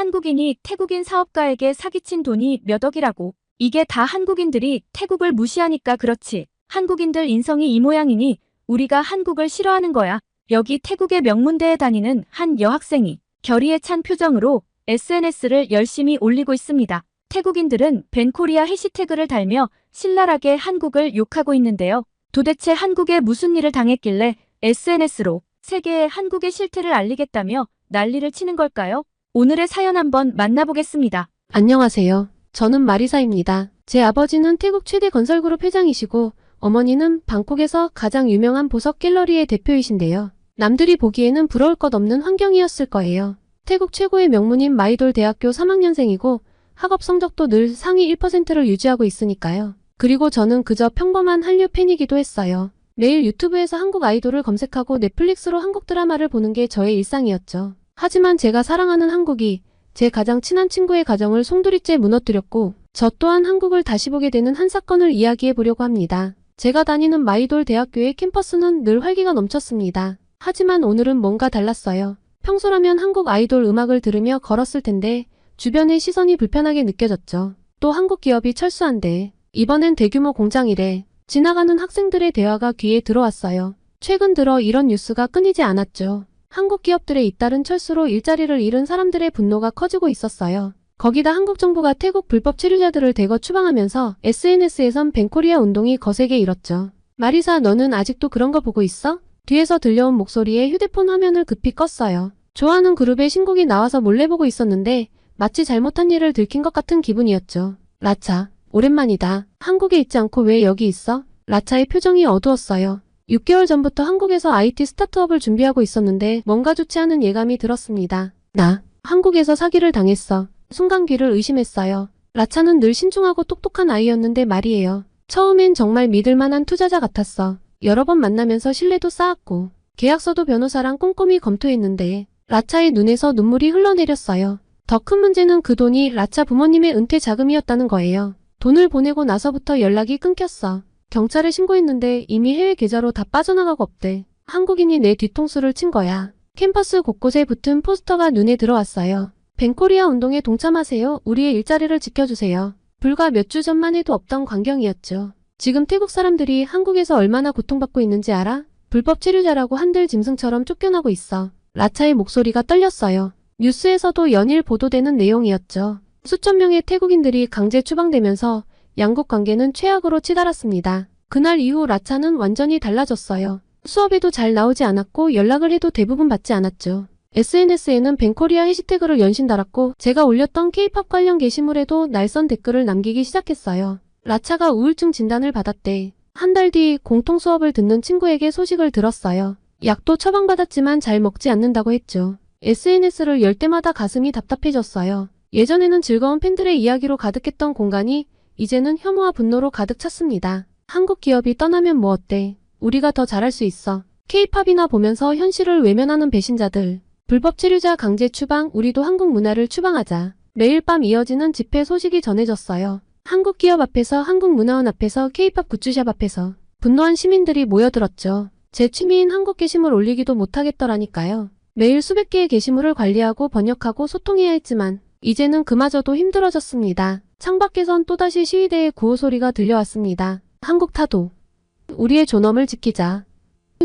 한국인이 태국인 사업가에게 사기친 돈이 몇 억이라고. 이게 다 한국인들이 태국을 무시하니까 그렇지. 한국인들 인성이 이 모양이니 우리가 한국을 싫어하는 거야. 여기 태국의 명문대에 다니는 한 여학생이 결의에 찬 표정으로 SNS를 열심히 올리고 있습니다. 태국인들은 벤코리아 해시태그를 달며 신랄하게 한국을 욕하고 있는데요. 도대체 한국에 무슨 일을 당했길래 SNS로 세계에 한국의 실태를 알리겠다며 난리를 치는 걸까요? 오늘의 사연 한번 만나보겠습니다. 안녕하세요. 저는 마리사입니다. 제 아버지는 태국 최대 건설그룹 회장이시고 어머니는 방콕에서 가장 유명한 보석 갤러리의 대표이신데요. 남들이 보기에는 부러울 것 없는 환경이었을 거예요. 태국 최고의 명문인 마이돌 대학교 3학년생이고 학업 성적도 늘 상위 1%를 유지하고 있으니까요. 그리고 저는 그저 평범한 한류 팬이기도 했어요. 매일 유튜브에서 한국 아이돌을 검색하고 넷플릭스로 한국 드라마를 보는 게 저의 일상이었죠. 하지만 제가 사랑하는 한국이 제 가장 친한 친구의 가정을 송두리째 무너뜨렸고 저 또한 한국을 다시 보게 되는 한 사건을 이야기해 보려고 합니다. 제가 다니는 마이돌 대학교의 캠퍼스는 늘 활기가 넘쳤습니다. 하지만 오늘은 뭔가 달랐어요. 평소라면 한국 아이돌 음악을 들으며 걸었을 텐데 주변의 시선이 불편하게 느껴졌죠. 또 한국 기업이 철수한대. 이번엔 대규모 공장이래. 지나가는 학생들의 대화가 귀에 들어왔어요. 최근 들어 이런 뉴스가 끊이지 않았죠. 한국 기업들의 잇따른 철수로 일자리를 잃은 사람들의 분노가 커지고 있었어요. 거기다 한국 정부가 태국 불법 체류자들을 대거 추방하면서 SNS에선 벤코리아 운동이 거세게 일었죠. 마리사, 너는 아직도 그런 거 보고 있어? 뒤에서 들려온 목소리에 휴대폰 화면을 급히 껐어요. 좋아하는 그룹의 신곡이 나와서 몰래 보고 있었는데 마치 잘못한 일을 들킨 것 같은 기분이었죠. 라차, 오랜만이다. 한국에 있지 않고 왜 여기 있어? 라차의 표정이 어두웠어요. 6개월 전부터 한국에서 IT 스타트업을 준비하고 있었는데 뭔가 좋지 않은 예감이 들었습니다. 나 한국에서 사기를 당했어. 순간 귀를 의심했어요. 라차는 늘 신중하고 똑똑한 아이였는데 말이에요. 처음엔 정말 믿을만한 투자자 같았어. 여러 번 만나면서 신뢰도 쌓았고 계약서도 변호사랑 꼼꼼히 검토했는데 라차의 눈에서 눈물이 흘러내렸어요. 더 큰 문제는 그 돈이 라차 부모님의 은퇴 자금이었다는 거예요. 돈을 보내고 나서부터 연락이 끊겼어. 경찰에 신고했는데 이미 해외 계좌로 다 빠져나가고 없대. 한국인이 내 뒤통수를 친 거야. 캠퍼스 곳곳에 붙은 포스터가 눈에 들어왔어요. 벤코리아 운동에 동참하세요. 우리의 일자리를 지켜주세요. 불과 몇 주 전만 해도 없던 광경이었죠. 지금 태국 사람들이 한국에서 얼마나 고통받고 있는지 알아? 불법 체류자라고 한들 짐승처럼 쫓겨나고 있어. 라차의 목소리가 떨렸어요. 뉴스에서도 연일 보도되는 내용이었죠. 수천 명의 태국인들이 강제 추방되면서 양국 관계는 최악으로 치달았습니다. 그날 이후 라차는 완전히 달라졌어요. 수업에도 잘 나오지 않았고 연락을 해도 대부분 받지 않았죠. SNS에는 벤코리아 해시태그를 연신 달았고 제가 올렸던 K-POP 관련 게시물에도 날선 댓글을 남기기 시작했어요. 라차가 우울증 진단을 받았대. 한 달 뒤 공통 수업을 듣는 친구에게 소식을 들었어요. 약도 처방받았지만 잘 먹지 않는다고 했죠. SNS를 열 때마다 가슴이 답답해졌어요. 예전에는 즐거운 팬들의 이야기로 가득했던 공간이 이제는 혐오와 분노로 가득 찼습니다. 한국 기업이 떠나면 뭐 어때? 우리가 더 잘할 수 있어. K-팝이나 보면서 현실을 외면하는 배신자들. 불법 체류자 강제 추방, 우리도 한국 문화를 추방하자. 매일 밤 이어지는 집회 소식이 전해졌어요. 한국 기업 앞에서, 한국 문화원 앞에서, K-팝 굿즈샵 앞에서 분노한 시민들이 모여들었죠. 제 취미인 한국 게시물 올리기도 못하겠더라니까요. 매일 수백 개의 게시물을 관리하고 번역하고 소통해야 했지만 이제는 그마저도 힘들어졌습니다. 창밖에선 또다시 시위대의 구호 소리가 들려왔습니다. 한국 타도. 우리의 존엄을 지키자.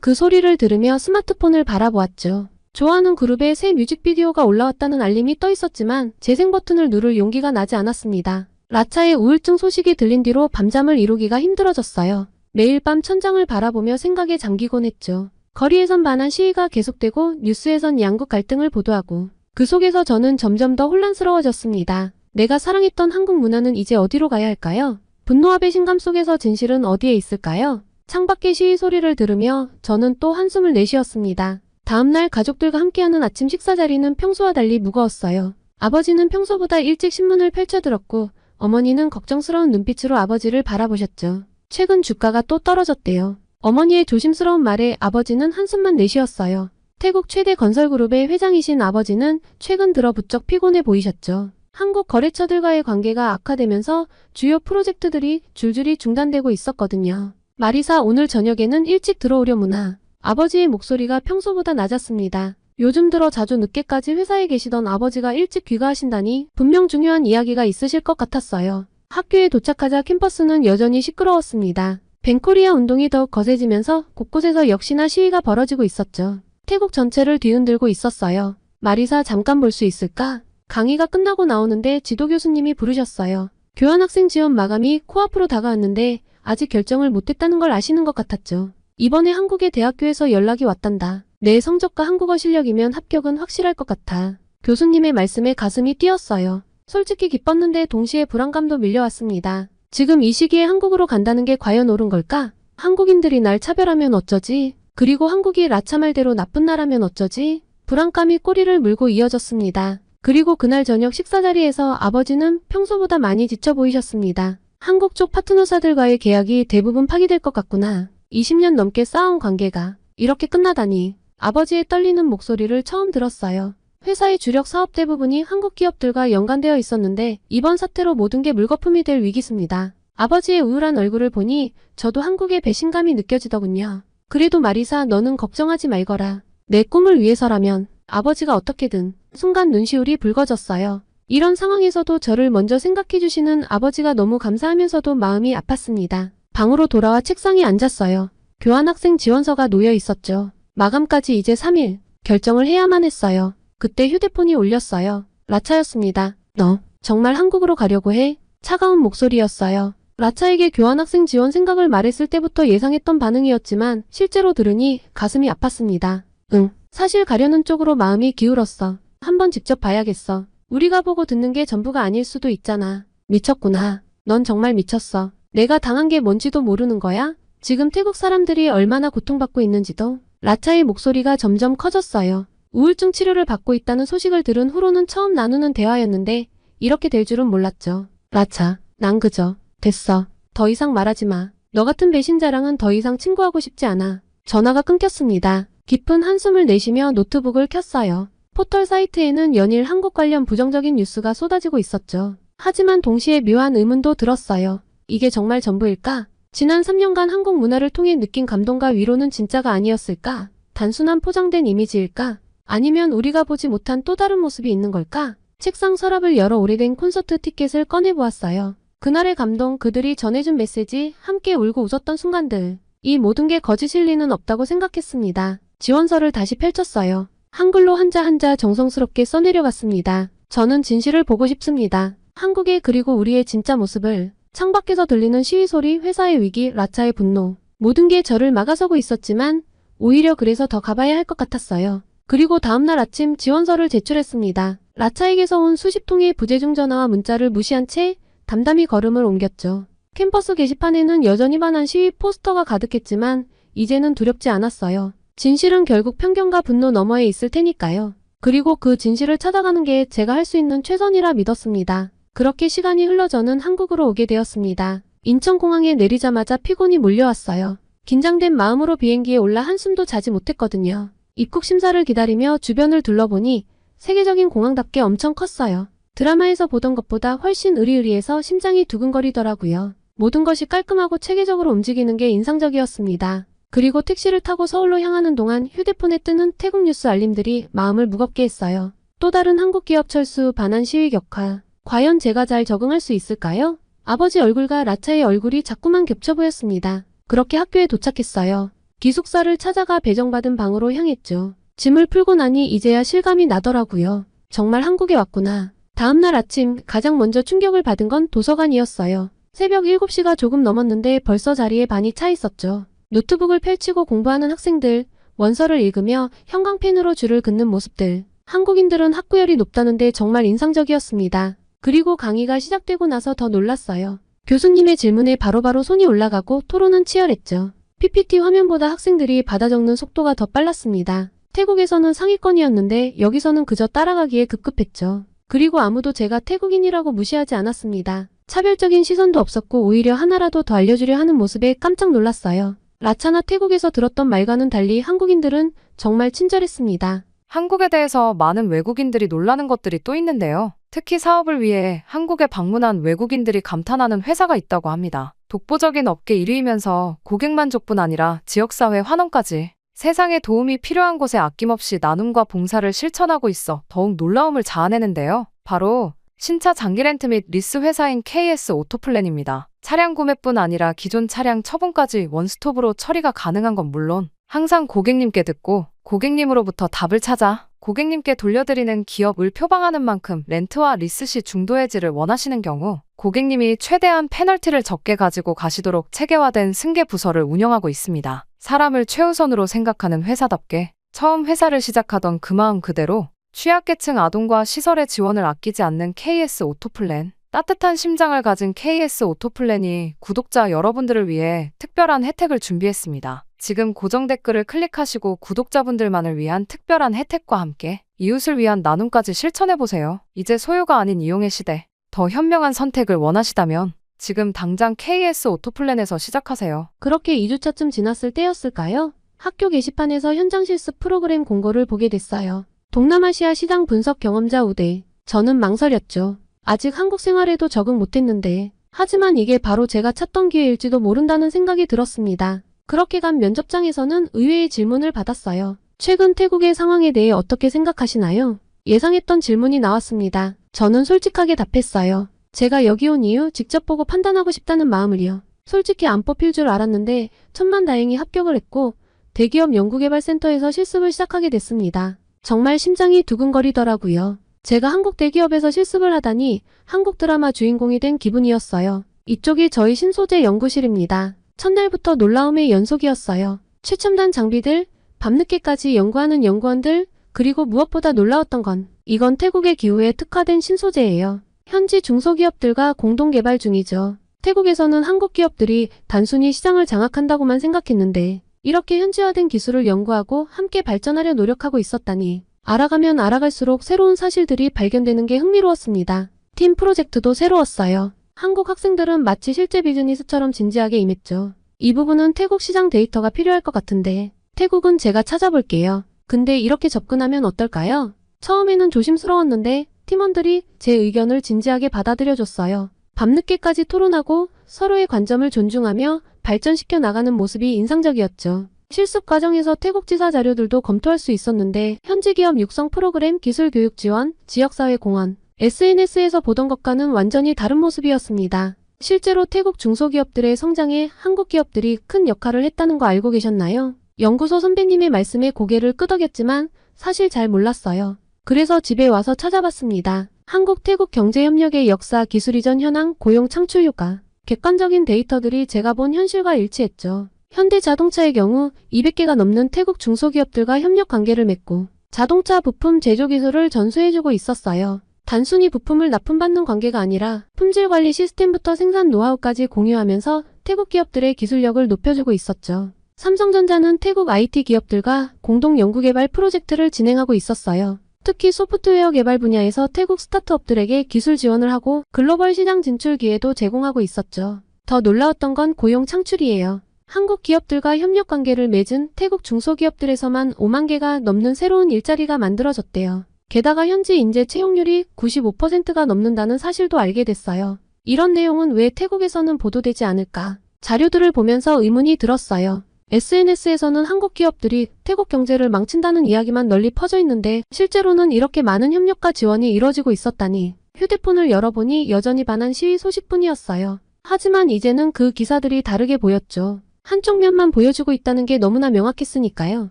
그 소리를 들으며 스마트폰을 바라보았죠. 좋아하는 그룹의 새 뮤직비디오가 올라왔다는 알림이 떠 있었지만 재생 버튼을 누를 용기가 나지 않았습니다. 라차의 우울증 소식이 들린 뒤로 밤잠을 이루기가 힘들어졌어요. 매일 밤 천장을 바라보며 생각에 잠기곤 했죠. 거리에선 반한 시위가 계속되고 뉴스에선 양국 갈등을 보도하고 그 속에서 저는 점점 더 혼란스러워졌습니다. 내가 사랑했던 한국 문화는 이제 어디로 가야 할까요? 분노와 배신감 속에서 진실은 어디에 있을까요? 창밖의 시위 소리를 들으며 저는 또 한숨을 내쉬었습니다. 다음날 가족들과 함께하는 아침 식사 자리는 평소와 달리 무거웠어요. 아버지는 평소보다 일찍 신문을 펼쳐들었고 어머니는 걱정스러운 눈빛으로 아버지를 바라보셨죠. 최근 주가가 또 떨어졌대요. 어머니의 조심스러운 말에 아버지는 한숨만 내쉬었어요. 태국 최대 건설그룹의 회장이신 아버지는 최근 들어 부쩍 피곤해 보이셨죠. 한국 거래처들과의 관계가 악화되면서 주요 프로젝트들이 줄줄이 중단되고 있었거든요. 마리사, 오늘 저녁에는 일찍 들어오려무나. 아버지의 목소리가 평소보다 낮았습니다. 요즘 들어 자주 늦게까지 회사에 계시던 아버지가 일찍 귀가하신다니 분명 중요한 이야기가 있으실 것 같았어요. 학교에 도착하자 캠퍼스는 여전히 시끄러웠습니다. 벤코리아 운동이 더욱 거세지면서 곳곳에서 역시나 시위가 벌어지고 있었죠. 태국 전체를 뒤흔들고 있었어요. 마리사 잠깐 볼 수 있을까? 강의가 끝나고 나오는데 지도 교수님이 부르셨어요. 교환학생 지원 마감이 코앞으로 다가왔는데 아직 결정을 못했다는 걸 아시는 것 같았죠. 이번에 한국의 대학교에서 연락이 왔단다. 내 성적과 한국어 실력이면 합격은 확실할 것 같아. 교수님의 말씀에 가슴이 뛰었어요. 솔직히 기뻤는데 동시에 불안감도 밀려왔습니다. 지금 이 시기에 한국으로 간다는 게 과연 옳은 걸까? 한국인들이 날 차별하면 어쩌지? 그리고 한국이 라차 말대로 나쁜 나라면 어쩌지? 불안감이 꼬리를 물고 이어졌습니다. 그리고 그날 저녁 식사 자리에서 아버지는 평소보다 많이 지쳐 보이셨습니다. 한국 쪽 파트너사들과의 계약이 대부분 파기될 것 같구나. 20년 넘게 쌓아온 관계가 이렇게 끝나다니. 아버지의 떨리는 목소리를 처음 들었어요. 회사의 주력 사업 대부분이 한국 기업들과 연관되어 있었는데 이번 사태로 모든 게 물거품이 될 위기습니다. 아버지의 우울한 얼굴을 보니 저도 한국의 배신감이 느껴지더군요. 그래도 마리사, 너는 걱정하지 말거라. 내 꿈을 위해서라면 아버지가 어떻게든. 순간 눈시울이 붉어졌어요. 이런 상황에서도 저를 먼저 생각해주시는 아버지가 너무 감사하면서도 마음이 아팠습니다. 방으로 돌아와 책상에 앉았어요. 교환학생 지원서가 놓여 있었죠. 마감까지 이제 3일. 결정을 해야만 했어요. 그때 휴대폰이 울렸어요. 라차였습니다. 너 정말 한국으로 가려고 해? 차가운 목소리였어요. 라차에게 교환학생 지원 생각을 말했을 때부터 예상했던 반응이었지만 실제로 들으니 가슴이 아팠습니다. 응, 사실 가려는 쪽으로 마음이 기울었어. 한번 직접 봐야겠어. 우리가 보고 듣는 게 전부가 아닐 수도 있잖아. 미쳤구나. 넌 정말 미쳤어. 내가 당한 게 뭔지도 모르는 거야? 지금 태국 사람들이 얼마나 고통받고 있는지도. 라차의 목소리가 점점 커졌어요. 우울증 치료를 받고 있다는 소식을 들은 후로는 처음 나누는 대화였는데 이렇게 될 줄은 몰랐죠. 라차, 난 그저 됐어. 더 이상 말하지 마. 너 같은 배신자랑은 더 이상 친구하고 싶지 않아. 전화가 끊겼습니다. 깊은 한숨을 내쉬며 노트북을 켰어요. 포털 사이트에는 연일 한국 관련 부정적인 뉴스가 쏟아지고 있었죠. 하지만 동시에 묘한 의문도 들었어요. 이게 정말 전부일까? 지난 3년간 한국 문화를 통해 느낀 감동과 위로는 진짜가 아니었을까? 단순한 포장된 이미지일까? 아니면 우리가 보지 못한 또 다른 모습이 있는 걸까? 책상 서랍을 열어 오래된 콘서트 티켓을 꺼내보았어요. 그날의 감동, 그들이 전해준 메시지, 함께 울고 웃었던 순간들. 이 모든 게 거짓일 리는 없다고 생각했습니다. 지원서를 다시 펼쳤어요. 한글로 한자 한자 정성스럽게 써내려갔습니다. 저는 진실을 보고 싶습니다. 한국의 그리고 우리의 진짜 모습을. 창밖에서 들리는 시위 소리, 회사의 위기, 라차의 분노. 모든 게 저를 막아서고 있었지만 오히려 그래서 더 가봐야 할 것 같았어요. 그리고 다음날 아침 지원서를 제출했습니다. 라차에게서 온 수십 통의 부재중 전화와 문자를 무시한 채 담담히 걸음을 옮겼죠. 캠퍼스 게시판에는 여전히 반한 시위 포스터가 가득했지만 이제는 두렵지 않았어요. 진실은 결국 편견과 분노 너머에 있을 테니까요. 그리고 그 진실을 찾아가는 게 제가 할 수 있는 최선이라 믿었습니다. 그렇게 시간이 흘러 저는 한국으로 오게 되었습니다. 인천공항에 내리자마자 피곤이 몰려왔어요. 긴장된 마음으로 비행기에 올라 한숨도 자지 못했거든요. 입국 심사를 기다리며 주변을 둘러보니 세계적인 공항답게 엄청 컸어요. 드라마에서 보던 것보다 훨씬 으리으리해서 심장이 두근거리더라고요. 모든 것이 깔끔하고 체계적으로 움직이는 게 인상적이었습니다. 그리고 택시를 타고 서울로 향하는 동안 휴대폰에 뜨는 태국 뉴스 알림들이 마음을 무겁게 했어요. 또 다른 한국 기업 철수, 반환 시위 격화. 과연 제가 잘 적응할 수 있을까요? 아버지 얼굴과 라차의 얼굴이 자꾸만 겹쳐 보였습니다. 그렇게 학교에 도착했어요. 기숙사를 찾아가 배정받은 방으로 향했죠. 짐을 풀고 나니 이제야 실감이 나더라고요. 정말 한국에 왔구나. 다음날 아침 가장 먼저 충격을 받은 건 도서관이었어요. 새벽 7시가 조금 넘었는데 벌써 자리에 반이 차 있었죠. 노트북을 펼치고 공부하는 학생들, 원서를 읽으며 형광펜으로 줄을 긋는 모습들. 한국인들은 학구열이 높다는데 정말 인상적이었습니다. 그리고 강의가 시작되고 나서 더 놀랐어요. 교수님의 질문에 바로바로 손이 올라가고 토론은 치열했죠. PPT 화면보다 학생들이 받아 적는 속도가 더 빨랐습니다. 태국에서는 상위권이었는데 여기서는 그저 따라가기에 급급했죠. 그리고 아무도 제가 태국인이라고 무시하지 않았습니다. 차별적인 시선도 없었고 오히려 하나라도 더 알려주려 하는 모습에 깜짝 놀랐어요. 라차나 태국에서 들었던 말과는 달리 한국인들은 정말 친절했습니다. 한국에 대해서 많은 외국인들이 놀라는 것들이 또 있는데요. 특히 사업을 위해 한국에 방문한 외국인들이 감탄하는 회사가 있다고 합니다. 독보적인 업계 1위이면서 고객 만족뿐 아니라 지역사회 환원까지. 세상에 도움이 필요한 곳에 아낌없이 나눔과 봉사를 실천하고 있어 더욱 놀라움을 자아내는데요. 바로 신차 장기 렌트 및 리스 회사인 KS 오토플랜입니다. 차량 구매뿐 아니라 기존 차량 처분까지 원스톱으로 처리가 가능한 건 물론 항상 고객님께 듣고 고객님으로부터 답을 찾아 고객님께 돌려드리는 기업을 표방하는 만큼 렌트와 리스 시 중도 해지를 원하시는 경우 고객님이 최대한 페널티를 적게 가지고 가시도록 체계화된 승계 부서를 운영하고 있습니다. 사람을 최우선으로 생각하는 회사답게 처음 회사를 시작하던 그 마음 그대로 취약계층 아동과 시설의 지원을 아끼지 않는 KS 오토플랜. 따뜻한 심장을 가진 KS 오토플랜이 구독자 여러분들을 위해 특별한 혜택을 준비했습니다. 지금 고정 댓글을 클릭하시고 구독자분들만을 위한 특별한 혜택과 함께 이웃을 위한 나눔까지 실천해보세요. 이제 소유가 아닌 이용의 시대. 더 현명한 선택을 원하시다면 지금 당장 KS 오토플랜에서 시작하세요. 그렇게 2주차쯤 지났을 때였을까요? 학교 게시판에서 현장 실습 프로그램 공고를 보게 됐어요. 동남아시아 시장 분석 경험자 우대. 저는 망설였죠. 아직 한국 생활에도 적응 못했는데. 하지만 이게 바로 제가 찾던 기회일지도 모른다는 생각이 들었습니다. 그렇게 간 면접장에서는 의외의 질문을 받았어요. 최근 태국의 상황에 대해 어떻게 생각하시나요? 예상했던 질문이 나왔습니다. 저는 솔직하게 답했어요. 제가 여기 온 이유 직접 보고 판단하고 싶다는 마음을요. 솔직히 안 뽑힐 줄 알았는데 천만다행히 합격을 했고 대기업 연구개발센터에서 실습을 시작하게 됐습니다. 정말 심장이 두근거리더라고요. 제가 한국 대기업에서 실습을 하다니 한국 드라마 주인공이 된 기분이었어요. 이쪽이 저희 신소재 연구실입니다. 첫날부터 놀라움의 연속이었어요. 최첨단 장비들, 밤늦게까지 연구하는 연구원들, 그리고 무엇보다 놀라웠던 건 이건 태국의 기후에 특화된 신소재예요. 현지 중소기업들과 공동 개발 중이죠. 태국에서는 한국 기업들이 단순히 시장을 장악한다고만 생각했는데 이렇게 현지화된 기술을 연구하고 함께 발전하려 노력하고 있었다니 알아가면 알아갈수록 새로운 사실들이 발견되는 게 흥미로웠습니다. 팀 프로젝트도 새로웠어요. 한국 학생들은 마치 실제 비즈니스처럼 진지하게 임했죠. 이 부분은 태국 시장 데이터가 필요할 것 같은데 태국은 제가 찾아볼게요. 근데 이렇게 접근하면 어떨까요? 처음에는 조심스러웠는데 팀원들이 제 의견을 진지하게 받아들여줬어요. 밤늦게까지 토론하고 서로의 관점을 존중하며 발전시켜 나가는 모습이 인상적이었죠. 실습 과정에서 태국지사 자료들도 검토할 수 있었는데 현지 기업 육성 프로그램 기술 교육 지원, 지역사회 공헌, SNS에서 보던 것과는 완전히 다른 모습이었습니다. 실제로 태국 중소기업들의 성장에 한국 기업들이 큰 역할을 했다는 거 알고 계셨나요? 연구소 선배님의 말씀에 고개를 끄덕였지만 사실 잘 몰랐어요. 그래서 집에 와서 찾아봤습니다. 한국-태국 경제협력의 역사, 기술 이전 현황, 고용 창출 효과. 객관적인 데이터들이 제가 본 현실과 일치했죠. 현대자동차의 경우 200개가 넘는 태국 중소기업들과 협력 관계를 맺고 자동차 부품 제조 기술을 전수해주고 있었어요. 단순히 부품을 납품받는 관계가 아니라 품질 관리 시스템부터 생산 노하우까지 공유하면서 태국 기업들의 기술력을 높여주고 있었죠. 삼성전자는 태국 IT 기업들과 공동 연구개발 프로젝트를 진행하고 있었어요. 특히 소프트웨어 개발 분야에서 태국 스타트업들에게 기술 지원을 하고 글로벌 시장 진출 기회도 제공하고 있었죠. 더 놀라웠던 건 고용 창출이에요. 한국 기업들과 협력 관계를 맺은 태국 중소기업들에서만 5만 개가 넘는 새로운 일자리가 만들어졌대요. 게다가 현지 인재 채용률이 95%가 넘는다는 사실도 알게 됐어요. 이런 내용은 왜 태국에서는 보도되지 않을까? 자료들을 보면서 의문이 들었어요. SNS에서는 한국 기업들이 태국 경제를 망친다는 이야기만 널리 퍼져 있는데 실제로는 이렇게 많은 협력과 지원이 이뤄지고 있었다니. 휴대폰을 열어보니 여전히 반한 시위 소식뿐이었어요. 하지만 이제는 그 기사들이 다르게 보였죠. 한쪽 면만 보여주고 있다는 게 너무나 명확했으니까요.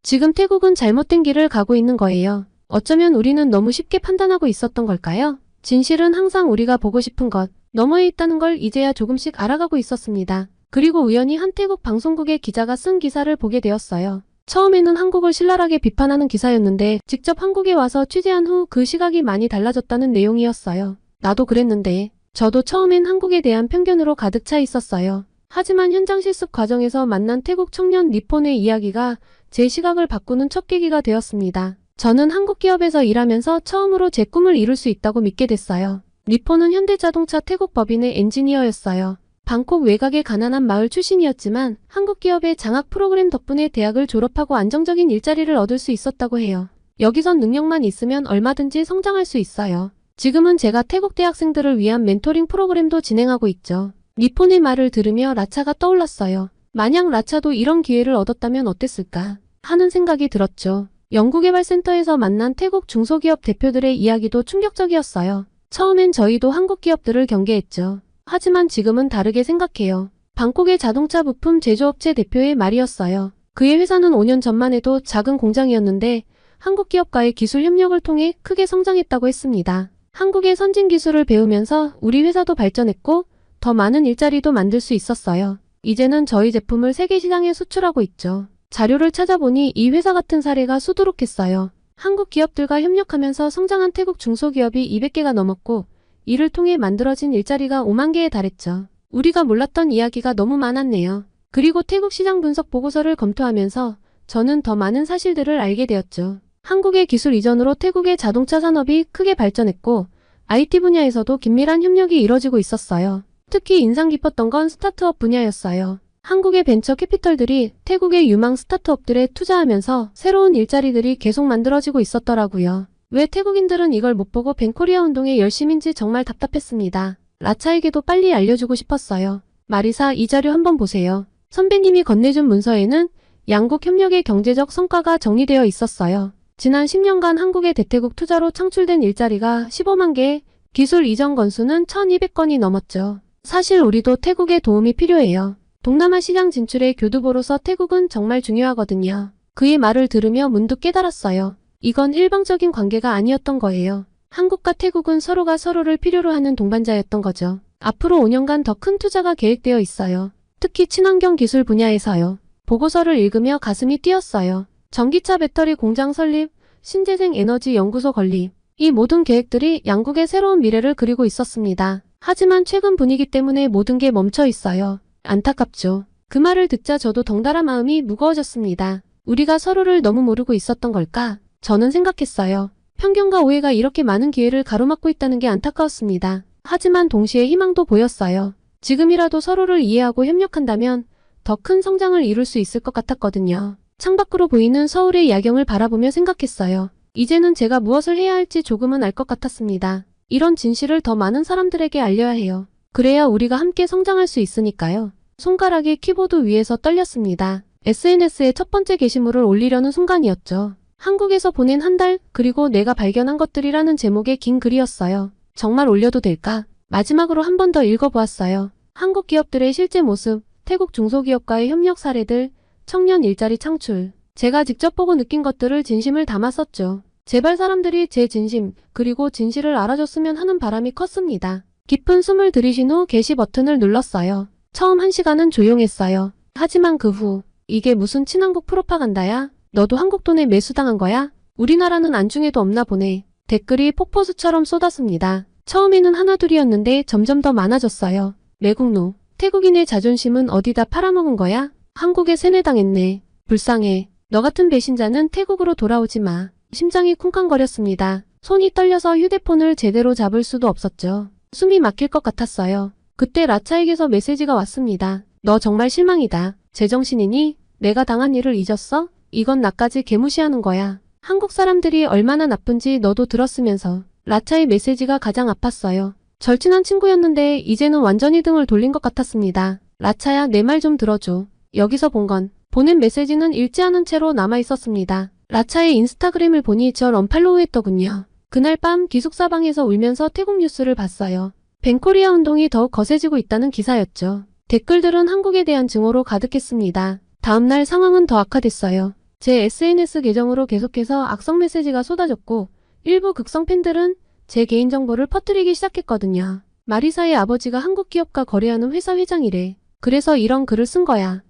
지금 태국은 잘못된 길을 가고 있는 거예요. 어쩌면 우리는 너무 쉽게 판단하고 있었던 걸까요? 진실은 항상 우리가 보고 싶은 것, 너머에 있다는 걸 이제야 조금씩 알아가고 있었습니다. 그리고 우연히 한 태국 방송국의 기자가 쓴 기사를 보게 되었어요. 처음에는 한국을 신랄하게 비판하는 기사였는데 직접 한국에 와서 취재한 후 그 시각이 많이 달라졌다는 내용이었어요. 나도 그랬는데 저도 처음엔 한국에 대한 편견으로 가득 차 있었어요. 하지만 현장 실습 과정에서 만난 태국 청년 리폰의 이야기가 제 시각을 바꾸는 첫 계기가 되었습니다. 저는 한국 기업에서 일하면서 처음으로 제 꿈을 이룰 수 있다고 믿게 됐어요. 리폰은 현대자동차 태국 법인의 엔지니어였어요. 방콕 외곽의 가난한 마을 출신이었지만 한국 기업의 장학 프로그램 덕분에 대학을 졸업하고 안정적인 일자리를 얻을 수 있었다고 해요. 여기선 능력만 있으면 얼마든지 성장할 수 있어요. 지금은 제가 태국 대학생들을 위한 멘토링 프로그램도 진행하고 있죠. 리폰의 말을 들으며 라차가 떠올랐어요. 만약 라차도 이런 기회를 얻었다면 어땠을까? 하는 생각이 들었죠. 연구개발센터에서 만난 태국 중소기업 대표들의 이야기도 충격적이었어요. 처음엔 저희도 한국 기업들을 경계했죠. 하지만 지금은 다르게 생각해요. 방콕의 자동차 부품 제조업체 대표의 말이었어요. 그의 회사는 5년 전만 해도 작은 공장이었는데 한국 기업과의 기술 협력을 통해 크게 성장했다고 했습니다. 한국의 선진 기술을 배우면서 우리 회사도 발전했고 더 많은 일자리도 만들 수 있었어요. 이제는 저희 제품을 세계 시장에 수출하고 있죠. 자료를 찾아보니 이 회사 같은 사례가 수두룩했어요. 한국 기업들과 협력하면서 성장한 태국 중소기업이 200개가 넘었고 이를 통해 만들어진 일자리가 5만 개에 달했죠. 우리가 몰랐던 이야기가 너무 많았네요. 그리고 태국 시장 분석 보고서를 검토하면서 저는 더 많은 사실들을 알게 되었죠. 한국의 기술 이전으로 태국의 자동차 산업이 크게 발전했고 IT 분야에서도 긴밀한 협력이 이뤄지고 있었어요. 특히 인상 깊었던 건 스타트업 분야였어요. 한국의 벤처 캐피털들이 태국의 유망 스타트업들에 투자하면서 새로운 일자리들이 계속 만들어지고 있었더라고요. 왜 태국인들은 이걸 못 보고 벤코리아 운동에 열심인지 정말 답답했습니다. 라차에게도 빨리 알려주고 싶었어요. 마리사, 이 자료 한번 보세요. 선배님이 건네준 문서에는 양국 협력의 경제적 성과가 정리되어 있었어요. 지난 10년간 한국의 대태국 투자로 창출된 일자리가 15만 개, 기술 이전 건수는 1200건이 넘었죠. 사실 우리도 태국의 도움이 필요해요. 동남아 시장 진출의 교두보로서 태국은 정말 중요하거든요. 그의 말을 들으며 문득 깨달았어요. 이건 일방적인 관계가 아니었던 거예요. 한국과 태국은 서로가 서로를 필요로 하는 동반자였던 거죠. 앞으로 5년간 더 큰 투자가 계획되어 있어요. 특히 친환경 기술 분야에서요. 보고서를 읽으며 가슴이 뛰었어요. 전기차 배터리 공장 설립, 신재생 에너지 연구소 건립. 이 모든 계획들이 양국의 새로운 미래를 그리고 있었습니다. 하지만 최근 분위기 때문에 모든 게 멈춰 있어요. 안타깝죠. 그 말을 듣자 저도 덩달아 마음이 무거워졌습니다. 우리가 서로를 너무 모르고 있었던 걸까? 저는 생각했어요. 편견과 오해가 이렇게 많은 기회를 가로막고 있다는 게 안타까웠습니다. 하지만 동시에 희망도 보였어요. 지금이라도 서로를 이해하고 협력한다면 더 큰 성장을 이룰 수 있을 것 같았거든요. 창밖으로 보이는 서울의 야경을 바라보며 생각했어요. 이제는 제가 무엇을 해야 할지 조금은 알 것 같았습니다. 이런 진실을 더 많은 사람들에게 알려야 해요. 그래야 우리가 함께 성장할 수 있으니까요. 손가락이 키보드 위에서 떨렸습니다. SNS에 첫 번째 게시물을 올리려는 순간이었죠. 한국에서 보낸 한 달, 그리고 내가 발견한 것들이라는 제목의 긴 글이었어요. 정말 올려도 될까? 마지막으로 한 번 더 읽어보았어요. 한국 기업들의 실제 모습, 태국 중소기업과의 협력 사례들, 청년 일자리 창출. 제가 직접 보고 느낀 것들을 진심을 담아 썼죠. 제발 사람들이 제 진심, 그리고 진실을 알아줬으면 하는 바람이 컸습니다. 깊은 숨을 들이신 후 게시 버튼을 눌렀어요. 처음 1시간은 조용했어요. 하지만 그 후, 이게 무슨 친한국 프로파간다야? 너도 한국 돈에 매수당한 거야? 우리나라는 안중에도 없나 보네. 댓글이 폭포수처럼 쏟았습니다. 처음에는 하나둘이었는데 점점 더 많아졌어요. 매국노. 태국인의 자존심은 어디다 팔아먹은 거야? 한국에 세뇌당했네. 불쌍해. 너 같은 배신자는 태국으로 돌아오지 마. 심장이 쿵쾅거렸습니다. 손이 떨려서 휴대폰을 제대로 잡을 수도 없었죠. 숨이 막힐 것 같았어요. 그때 라차에게서 메시지가 왔습니다. 너 정말 실망이다. 제정신이니? 내가 당한 일을 잊었어? 이건 나까지 개무시하는 거야. 한국 사람들이 얼마나 나쁜지 너도 들었으면서. 라차의 메시지가 가장 아팠어요. 절친한 친구였는데 이제는 완전히 등을 돌린 것 같았습니다. 라차야, 내 말 좀 들어줘. 여기서 본 건 보낸 메시지는 읽지 않은 채로 남아있었습니다. 라차의 인스타그램을 보니 절 언팔로우했더군요. 그날 밤 기숙사방에서 울면서 태국 뉴스를 봤어요. 벤코리아 운동이 더욱 거세지고 있다는 기사였죠. 댓글들은 한국에 대한 증오로 가득했습니다. 다음날 상황은 더 악화됐어요. 제 SNS 계정으로 계속해서 악성 메시지가 쏟아졌고 일부 극성 팬들은 제 개인정보를 퍼뜨리기 시작했거든요. 마리사의 아버지가 한국 기업과 거래하는 회사 회장이래. 그래서 이런 글을 쓴 거야.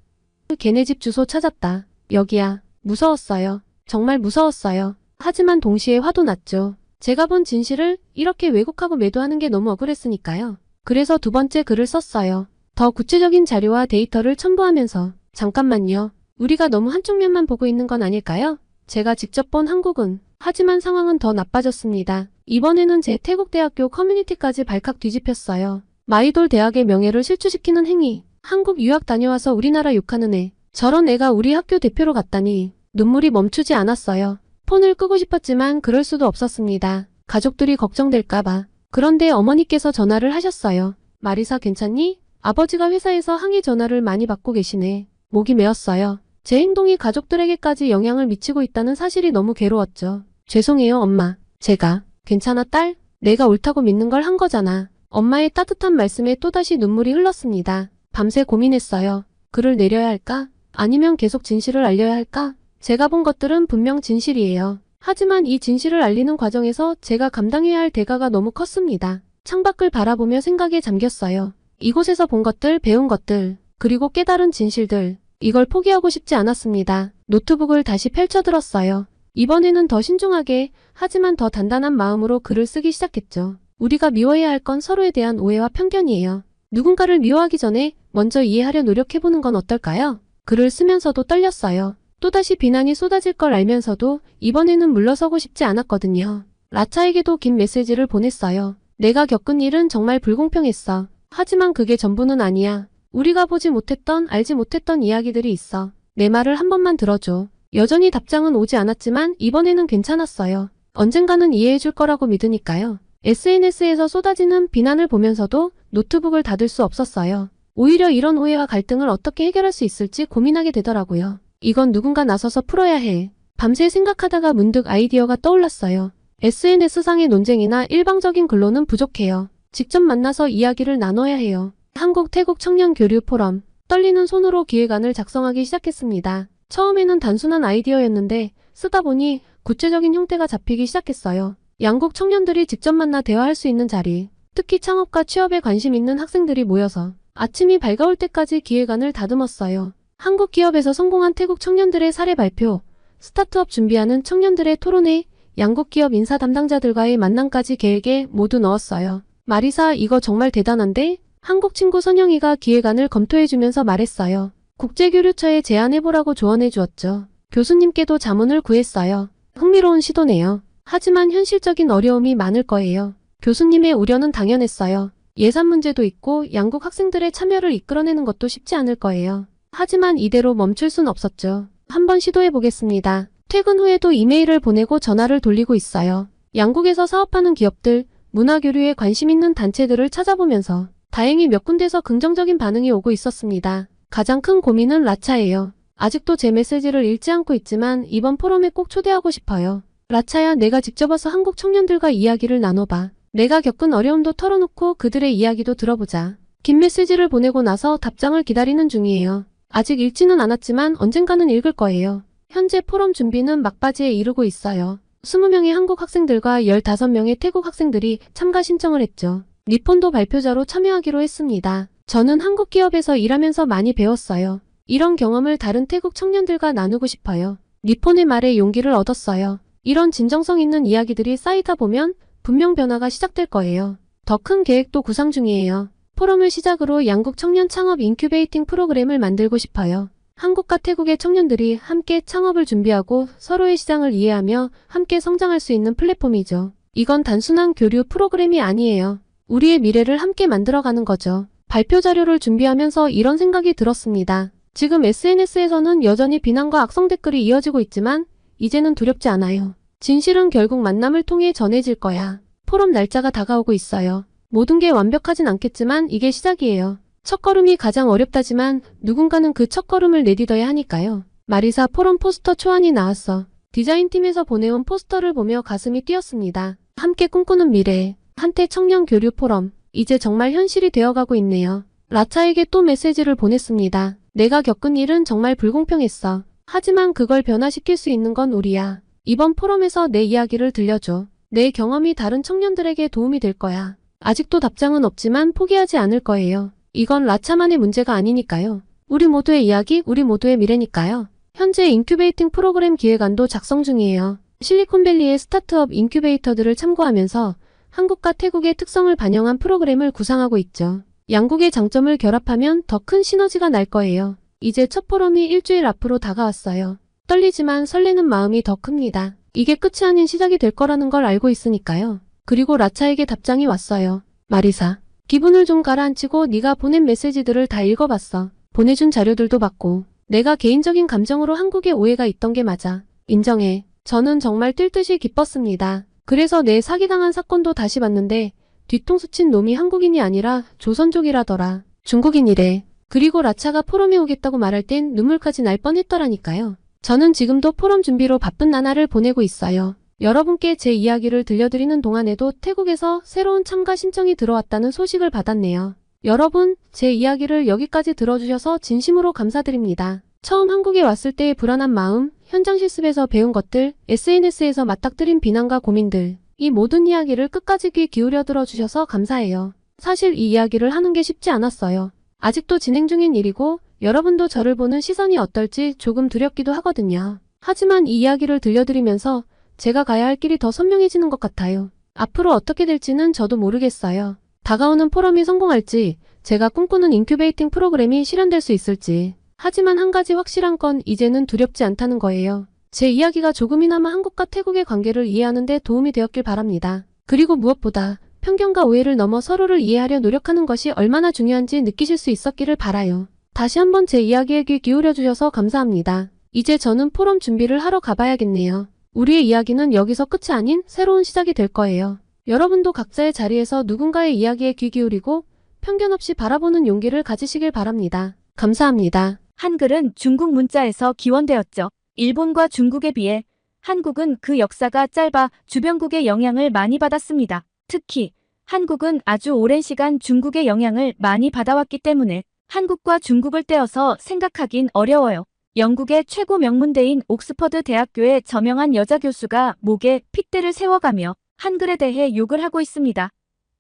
걔네 집 주소 찾았다. 여기야. 무서웠어요. 정말 무서웠어요. 하지만 동시에 화도 났죠. 제가 본 진실을 이렇게 왜곡하고 매도하는 게 너무 억울했으니까요. 그래서 두 번째 글을 썼어요. 더 구체적인 자료와 데이터를 첨부하면서 잠깐만요. 우리가 너무 한쪽 면만 보고 있는 건 아닐까요? 제가 직접 본 한국은 하지만 상황은 더 나빠졌습니다. 이번에는 제 태국대학교 커뮤니티까지 발칵 뒤집혔어요. 마이돌 대학의 명예를 실추시키는 행위. 한국 유학 다녀와서 우리나라 욕하는 애. 저런 애가 우리 학교 대표로 갔다니. 눈물이 멈추지 않았어요. 폰을 끄고 싶었지만 그럴 수도 없었습니다. 가족들이 걱정될까봐. 그런데 어머니께서 전화를 하셨어요. 마리사 괜찮니? 아버지가 회사에서 항의 전화를 많이 받고 계시네. 목이 메었어요. 제 행동이 가족들에게까지 영향을 미치고 있다는 사실이 너무 괴로웠죠. 죄송해요, 엄마. 제가. 괜찮아, 딸. 내가 옳다고 믿는 걸 한 거잖아. 엄마의 따뜻한 말씀에 또다시 눈물이 흘렀습니다. 밤새 고민했어요. 글을 내려야 할까? 아니면 계속 진실을 알려야 할까? 제가 본 것들은 분명 진실이에요. 하지만 이 진실을 알리는 과정에서 제가 감당해야 할 대가가 너무 컸습니다. 창밖을 바라보며 생각에 잠겼어요. 이곳에서 본 것들, 배운 것들, 그리고 깨달은 진실들. 이걸 포기하고 싶지 않았습니다. 노트북을 다시 펼쳐들었어요. 이번에는 더 신중하게, 하지만 더 단단한 마음으로 글을 쓰기 시작했죠. 우리가 미워해야 할 건 서로에 대한 오해와 편견이에요. 누군가를 미워하기 전에 먼저 이해하려 노력해보는 건 어떨까요? 글을 쓰면서도 떨렸어요. 또다시 비난이 쏟아질 걸 알면서도 이번에는 물러서고 싶지 않았거든요. 라차에게도 긴 메시지를 보냈어요. 내가 겪은 일은 정말 불공평했어. 하지만 그게 전부는 아니야. 우리가 보지 못했던, 알지 못했던 이야기들이 있어. 내 말을 한 번만 들어줘. 여전히 답장은 오지 않았지만 이번에는 괜찮았어요. 언젠가는 이해해줄 거라고 믿으니까요. SNS에서 쏟아지는 비난을 보면서도 노트북을 닫을 수 없었어요. 오히려 이런 오해와 갈등을 어떻게 해결할 수 있을지 고민하게 되더라고요. 이건 누군가 나서서 풀어야 해. 밤새 생각하다가 문득 아이디어가 떠올랐어요. SNS상의 논쟁이나 일방적인 글로는 부족해요. 직접 만나서 이야기를 나눠야 해요. 한국 태국 청년 교류 포럼. 떨리는 손으로 기획안을 작성하기 시작했습니다. 처음에는 단순한 아이디어였는데 쓰다 보니 구체적인 형태가 잡히기 시작했어요. 양국 청년들이 직접 만나 대화할 수 있는 자리, 특히 창업과 취업에 관심 있는 학생들이 모여서 아침이 밝아올 때까지 기획안을 다듬었어요. 한국 기업에서 성공한 태국 청년들의 사례 발표, 스타트업 준비하는 청년들의 토론회, 양국 기업 인사 담당자들과의 만남까지 계획에 모두 넣었어요. 마리사, 이거 정말 대단한데? 한국 친구 선영이가 기획안을 검토해주면서 말했어요. 국제교류처에 제안해보라고 조언해 주었죠. 교수님께도 자문을 구했어요. 흥미로운 시도네요. 하지만 현실적인 어려움이 많을 거예요. 교수님의 우려는 당연했어요. 예산 문제도 있고 양국 학생들의 참여를 이끌어내는 것도 쉽지 않을 거예요. 하지만 이대로 멈출 순 없었죠. 한번 시도해보겠습니다. 퇴근 후에도 이메일을 보내고 전화를 돌리고 있어요. 양국에서 사업하는 기업들, 문화교류에 관심 있는 단체들을 찾아보면서 다행히 몇 군데서 긍정적인 반응이 오고 있었습니다. 가장 큰 고민은 라차예요. 아직도 제 메시지를 읽지 않고 있지만 이번 포럼에 꼭 초대하고 싶어요. 라차야, 내가 직접 와서 한국 청년들과 이야기를 나눠봐. 내가 겪은 어려움도 털어놓고 그들의 이야기도 들어보자. 긴 메시지를 보내고 나서 답장을 기다리는 중이에요. 아직 읽지는 않았지만 언젠가는 읽을 거예요. 현재 포럼 준비는 막바지에 이르고 있어요. 20명의 한국 학생들과 15명의 태국 학생들이 참가 신청을 했죠. 니폰도 발표자로 참여하기로 했습니다. 저는 한국 기업에서 일하면서 많이 배웠어요. 이런 경험을 다른 태국 청년들과 나누고 싶어요. 니폰의 말에 용기를 얻었어요. 이런 진정성 있는 이야기들이 쌓이다 보면 분명 변화가 시작될 거예요. 더 큰 계획도 구상 중이에요. 포럼을 시작으로 양국 청년 창업 인큐베이팅 프로그램을 만들고 싶어요. 한국과 태국의 청년들이 함께 창업을 준비하고 서로의 시장을 이해하며 함께 성장할 수 있는 플랫폼이죠. 이건 단순한 교류 프로그램이 아니에요. 우리의 미래를 함께 만들어가는 거죠. 발표 자료를 준비하면서 이런 생각이 들었습니다. 지금 SNS에서는 여전히 비난과 악성 댓글이 이어지고 있지만 이제는 두렵지 않아요. 진실은 결국 만남을 통해 전해질 거야. 포럼 날짜가 다가오고 있어요. 모든 게 완벽하진 않겠지만 이게 시작이에요. 첫걸음이 가장 어렵다지만 누군가는 그 첫걸음을 내딛어야 하니까요. 마리사, 포럼 포스터 초안이 나왔어. 디자인팀에서 보내온 포스터를 보며 가슴이 뛰었습니다. 함께 꿈꾸는 미래, 한태 청년 교류 포럼. 이제 정말 현실이 되어가고 있네요. 라차에게 또 메시지를 보냈습니다. 내가 겪은 일은 정말 불공평했어. 하지만 그걸 변화시킬 수 있는 건 우리야. 이번 포럼에서 내 이야기를 들려줘. 내 경험이 다른 청년들에게 도움이 될 거야. 아직도 답장은 없지만 포기하지 않을 거예요. 이건 라차만의 문제가 아니니까요. 우리 모두의 이야기, 우리 모두의 미래니까요. 현재 인큐베이팅 프로그램 기획안도 작성 중이에요. 실리콘밸리의 스타트업 인큐베이터들을 참고하면서 한국과 태국의 특성을 반영한 프로그램을 구상하고 있죠. 양국의 장점을 결합하면 더 큰 시너지가 날 거예요. 이제 첫 포럼이 일주일 앞으로 다가왔어요. 떨리지만 설레는 마음이 더 큽니다. 이게 끝이 아닌 시작이 될 거라는 걸 알고 있으니까요. 그리고 라차에게 답장이 왔어요. 마리사, 기분을 좀 가라앉히고 네가 보낸 메시지들을 다 읽어봤어. 보내준 자료들도 봤고 내가 개인적인 감정으로 한국에 오해가 있던 게 맞아. 인정해. 저는 정말 뛸 듯이 기뻤습니다. 그래서 내 사기당한 사건도 다시 봤는데 뒤통수 친 놈이 한국인이 아니라 조선족이라더라. 중국인이래. 그리고 라차가 포럼에 오겠다고 말할 땐 눈물까지 날 뻔했더라니까요. 저는 지금도 포럼 준비로 바쁜 나날을 보내고 있어요. 여러분께 제 이야기를 들려드리는 동안에도 태국에서 새로운 참가 신청이 들어왔다는 소식을 받았네요. 여러분, 제 이야기를 여기까지 들어주셔서 진심으로 감사드립니다. 처음 한국에 왔을 때의 불안한 마음, 현장 실습에서 배운 것들, SNS에서 맞닥뜨린 비난과 고민들, 이 모든 이야기를 끝까지 귀 기울여 들어주셔서 감사해요. 사실 이 이야기를 하는 게 쉽지 않았어요. 아직도 진행 중인 일이고 여러분도 저를 보는 시선이 어떨지 조금 두렵기도 하거든요. 하지만 이 이야기를 들려드리면서 제가 가야 할 길이 더 선명해지는 것 같아요. 앞으로 어떻게 될지는 저도 모르겠어요. 다가오는 포럼이 성공할지, 제가 꿈꾸는 인큐베이팅 프로그램이 실현될 수 있을지. 하지만 한 가지 확실한 건 이제는 두렵지 않다는 거예요. 제 이야기가 조금이나마 한국과 태국의 관계를 이해하는 데 도움이 되었길 바랍니다. 그리고 무엇보다 편견과 오해를 넘어 서로를 이해하려 노력하는 것이 얼마나 중요한지 느끼실 수 있었기를 바라요. 다시 한번 제 이야기에 귀 기울여 주셔서 감사합니다. 이제 저는 포럼 준비를 하러 가봐야겠네요. 우리의 이야기는 여기서 끝이 아닌 새로운 시작이 될 거예요. 여러분도 각자의 자리에서 누군가의 이야기에 귀 기울이고 편견 없이 바라보는 용기를 가지시길 바랍니다. 감사합니다. 한글은 중국 문자에서 기원되었죠. 일본과 중국에 비해 한국은 그 역사가 짧아 주변국의 영향을 많이 받았습니다. 특히 한국은 아주 오랜 시간 중국의 영향을 많이 받아왔기 때문에 한국과 중국을 떼어서 생각하긴 어려워요. 영국의 최고 명문대인 옥스퍼드 대학교의 저명한 여자 교수가 목에 핏대를 세워가며 한글에 대해 욕을 하고 있습니다.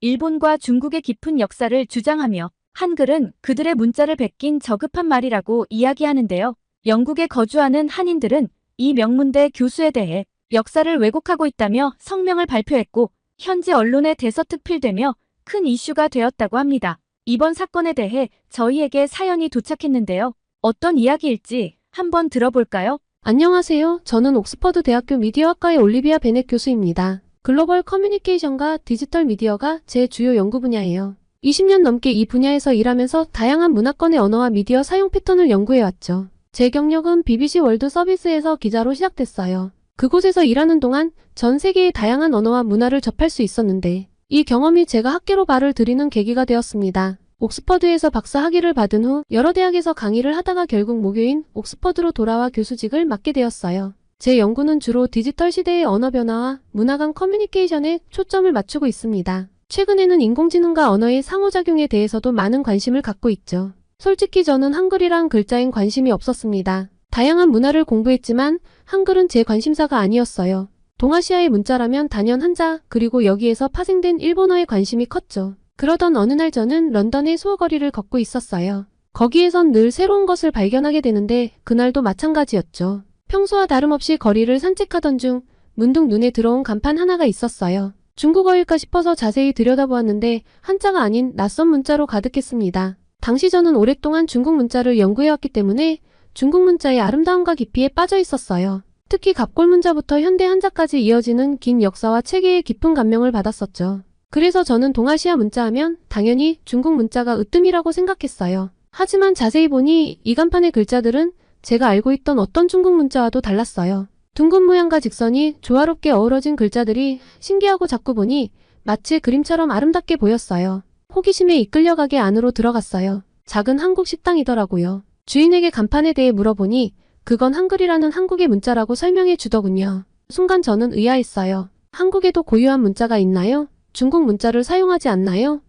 일본과 중국의 깊은 역사를 주장하며 한글은 그들의 문자를 베낀 저급한 말이라고 이야기하는데요. 영국에 거주하는 한인들은 이 명문대 교수에 대해 역사를 왜곡하고 있다며 성명을 발표했고 현지 언론에 대서특필되며 큰 이슈가 되었다고 합니다. 이번 사건에 대해 저희에게 사연이 도착했는데요. 어떤 이야기일지 한번 들어볼까요? 안녕하세요. 저는 옥스퍼드 대학교 미디어학과의 올리비아 베넷 교수입니다. 글로벌 커뮤니케이션과 디지털 미디어가 제 주요 연구 분야예요. 20년 넘게 이 분야에서 일하면서 다양한 문화권의 언어와 미디어 사용 패턴을 연구해왔죠. 제 경력은 BBC 월드 서비스에서 기자로 시작됐어요. 그곳에서 일하는 동안 전 세계의 다양한 언어와 문화를 접할 수 있었는데 이 경험이 제가 학계로 발을 들이는 계기가 되었습니다. 옥스퍼드에서 박사 학위를 받은 후 여러 대학에서 강의를 하다가 결국 모교인 옥스퍼드로 돌아와 교수직을 맡게 되었어요. 제 연구는 주로 디지털 시대의 언어 변화와 문화 간 커뮤니케이션에 초점을 맞추고 있습니다. 최근에는 인공지능과 언어의 상호작용에 대해서도 많은 관심을 갖고 있죠. 솔직히 저는 한글이란 글자엔 관심이 없었습니다. 다양한 문화를 공부했지만 한글은 제 관심사가 아니었어요. 동아시아의 문자라면 단연 한자, 그리고 여기에서 파생된 일본어에 관심이 컸죠. 그러던 어느 날 저는 런던의 수호거리를 걷고 있었어요. 거기에선 늘 새로운 것을 발견하게 되는데 그날도 마찬가지였죠. 평소와 다름없이 거리를 산책하던 중 문득 눈에 들어온 간판 하나가 있었어요. 중국어일까 싶어서 자세히 들여다보았는데 한자가 아닌 낯선 문자로 가득했습니다. 당시 저는 오랫동안 중국 문자를 연구해왔기 때문에 중국 문자의 아름다움과 깊이에 빠져 있었어요. 특히 갑골 문자부터 현대 한자까지 이어지는 긴 역사와 체계에 깊은 감명을 받았었죠. 그래서 저는 동아시아 문자하면 당연히 중국 문자가 으뜸이라고 생각했어요. 하지만 자세히 보니 이 간판의 글자들은 제가 알고 있던 어떤 중국 문자와도 달랐어요. 둥근 모양과 직선이 조화롭게 어우러진 글자들이 신기하고 자꾸 보니 마치 그림처럼 아름답게 보였어요. 호기심에 이끌려가게 안으로 들어갔어요. 작은 한국 식당이더라고요. 주인에게 간판에 대해 물어보니 그건 한글이라는 한국의 문자라고 설명해 주더군요. 순간 저는 의아했어요. 한국에도 고유한 문자가 있나요? 중국 문자를 사용하지 않나요?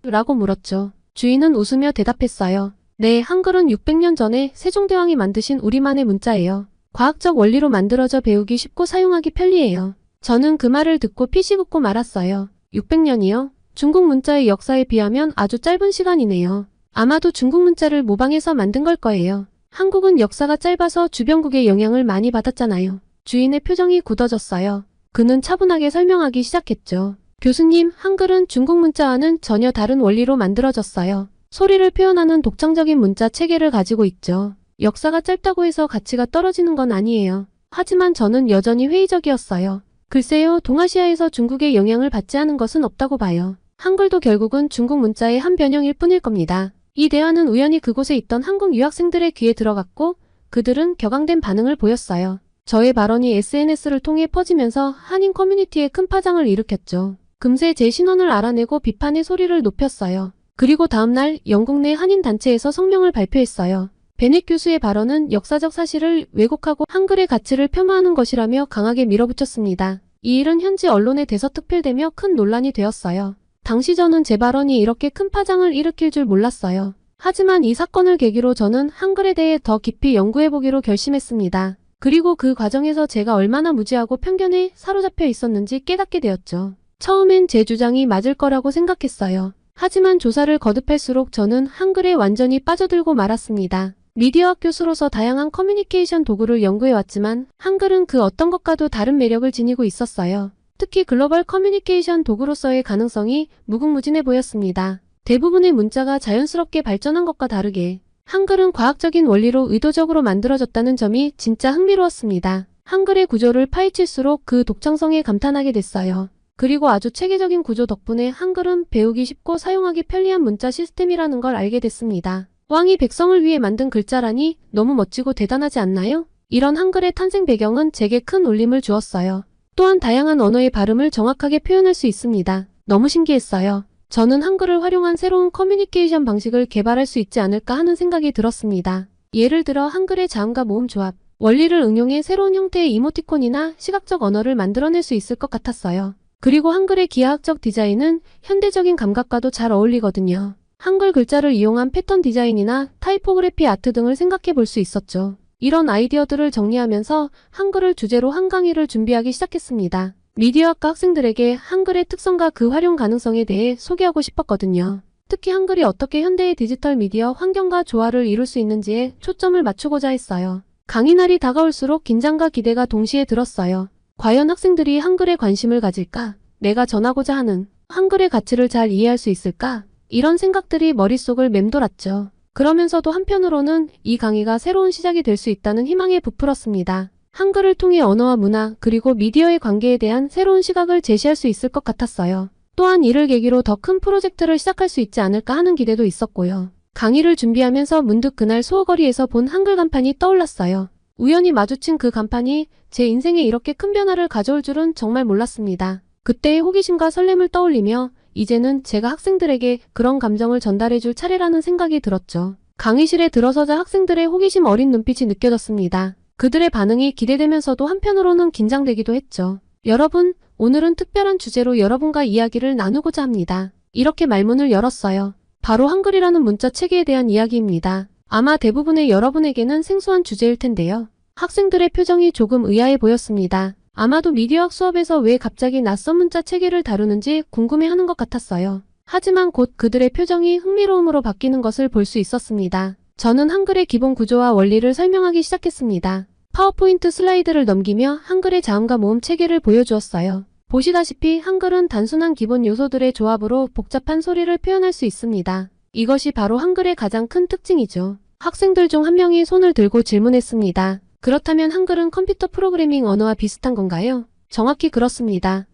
라고 물었죠. 주인은 웃으며 대답했어요. 네, 한글은 600년 전에 세종대왕이 만드신 우리만의 문자예요. 과학적 원리로 만들어져 배우기 쉽고 사용하기 편리해요. 저는 그 말을 듣고 피식 웃고 말았어요. 600년이요? 중국 문자의 역사에 비하면 아주 짧은 시간이네요. 아마도 중국 문자를 모방해서 만든 걸 거예요. 한국은 역사가 짧아서 주변국의 영향을 많이 받았잖아요. 주인의 표정이 굳어졌어요. 그는 차분하게 설명하기 시작했죠. 교수님, 한글은 중국 문자와는 전혀 다른 원리로 만들어졌어요. 소리를 표현하는 독창적인 문자 체계를 가지고 있죠. 역사가 짧다고 해서 가치가 떨어지는 건 아니에요. 하지만 저는 여전히 회의적이었어요. 글쎄요, 동아시아에서 중국의 영향을 받지 않은 것은 없다고 봐요. 한글도 결국은 중국 문자의 한 변형일 뿐일 겁니다. 이 대화는 우연히 그곳에 있던 한국 유학생들의 귀에 들어갔고 그들은 격앙된 반응을 보였어요. 저의 발언이 SNS를 통해 퍼지면서 한인 커뮤니티에 큰 파장을 일으켰죠. 금세 제 신원을 알아내고 비판의 소리를 높였어요. 그리고 다음날 영국 내 한인단체에서 성명을 발표했어요. 베넷 교수의 발언은 역사적 사실을 왜곡하고 한글의 가치를 폄하하는 것이라며 강하게 밀어붙였습니다. 이 일은 현지 언론에 대서특필되며 큰 논란이 되었어요. 당시 저는 제 발언이 이렇게 큰 파장을 일으킬 줄 몰랐어요. 하지만 이 사건을 계기로 저는 한글에 대해 더 깊이 연구해보기로 결심했습니다. 그리고 그 과정에서 제가 얼마나 무지하고 편견에 사로잡혀 있었는지 깨닫게 되었죠. 처음엔 제 주장이 맞을 거라고 생각했어요. 하지만 조사를 거듭할수록 저는 한글에 완전히 빠져들고 말았습니다. 미디어학 교수로서 다양한 커뮤니케이션 도구를 연구해왔지만 한글은 그 어떤 것과도 다른 매력을 지니고 있었어요. 특히 글로벌 커뮤니케이션 도구로서의 가능성이 무궁무진해 보였습니다. 대부분의 문자가 자연스럽게 발전한 것과 다르게 한글은 과학적인 원리로 의도적으로 만들어졌다는 점이 진짜 흥미로웠습니다. 한글의 구조를 파헤칠수록 그 독창성에 감탄하게 됐어요. 그리고 아주 체계적인 구조 덕분에 한글은 배우기 쉽고 사용하기 편리한 문자 시스템이라는 걸 알게 됐습니다. 왕이 백성을 위해 만든 글자라니 너무 멋지고 대단하지 않나요? 이런 한글의 탄생 배경은 제게 큰 울림을 주었어요. 또한 다양한 언어의 발음을 정확하게 표현할 수 있습니다. 너무 신기했어요. 저는 한글을 활용한 새로운 커뮤니케이션 방식을 개발할 수 있지 않을까 하는 생각이 들었습니다. 예를 들어 한글의 자음과 모음 조합, 원리를 응용해 새로운 형태의 이모티콘이나 시각적 언어를 만들어낼 수 있을 것 같았어요. 그리고 한글의 기하학적 디자인은 현대적인 감각과도 잘 어울리거든요. 한글 글자를 이용한 패턴 디자인이나 타이포그래피 아트 등을 생각해 볼 수 있었죠. 이런 아이디어들을 정리하면서 한글을 주제로 한 강의를 준비하기 시작했습니다. 미디어학과 학생들에게 한글의 특성과 그 활용 가능성에 대해 소개하고 싶었거든요. 특히 한글이 어떻게 현대의 디지털 미디어 환경과 조화를 이룰 수 있는지에 초점을 맞추고자 했어요. 강의 날이 다가올수록 긴장과 기대가 동시에 들었어요. 과연 학생들이 한글에 관심을 가질까? 내가 전하고자 하는 한글의 가치를 잘 이해할 수 있을까? 이런 생각들이 머릿속을 맴돌았죠. 그러면서도 한편으로는 이 강의가 새로운 시작이 될 수 있다는 희망에 부풀었습니다. 한글을 통해 언어와 문화 그리고 미디어의 관계에 대한 새로운 시각을 제시할 수 있을 것 같았어요. 또한 이를 계기로 더 큰 프로젝트를 시작할 수 있지 않을까 하는 기대도 있었고요. 강의를 준비하면서 문득 그날 소어거리에서 본 한글 간판이 떠올랐어요. 우연히 마주친 그 간판이 제 인생에 이렇게 큰 변화를 가져올 줄은 정말 몰랐습니다. 그때의 호기심과 설렘을 떠올리며 이제는 제가 학생들에게 그런 감정을 전달해줄 차례라는 생각이 들었죠. 강의실에 들어서자 학생들의 호기심 어린 눈빛이 느껴졌습니다. 그들의 반응이 기대되면서도 한편으로는 긴장되기도 했죠. 여러분, 오늘은 특별한 주제로 여러분과 이야기를 나누고자 합니다. 이렇게 말문을 열었어요. 바로 한글이라는 문자 체계에 대한 이야기입니다. 아마 대부분의 여러분에게는 생소한 주제일 텐데요. 학생들의 표정이 조금 의아해 보였습니다. 아마도 미디어학 수업에서 왜 갑자기 낯선 문자 체계를 다루는지 궁금해하는 것 같았어요. 하지만 곧 그들의 표정이 흥미로움으로 바뀌는 것을 볼 수 있었습니다. 저는 한글의 기본 구조와 원리를 설명하기 시작했습니다. 파워포인트 슬라이드를 넘기며 한글의 자음과 모음 체계를 보여주었어요. 보시다시피 한글은 단순한 기본 요소들의 조합으로 복잡한 소리를 표현할 수 있습니다. 이것이 바로 한글의 가장 큰 특징이죠. 학생들 중 한 명이 손을 들고 질문했습니다. 그렇다면 한글은 컴퓨터 프로그래밍 언어와 비슷한 건가요? 정확히 그렇습니다.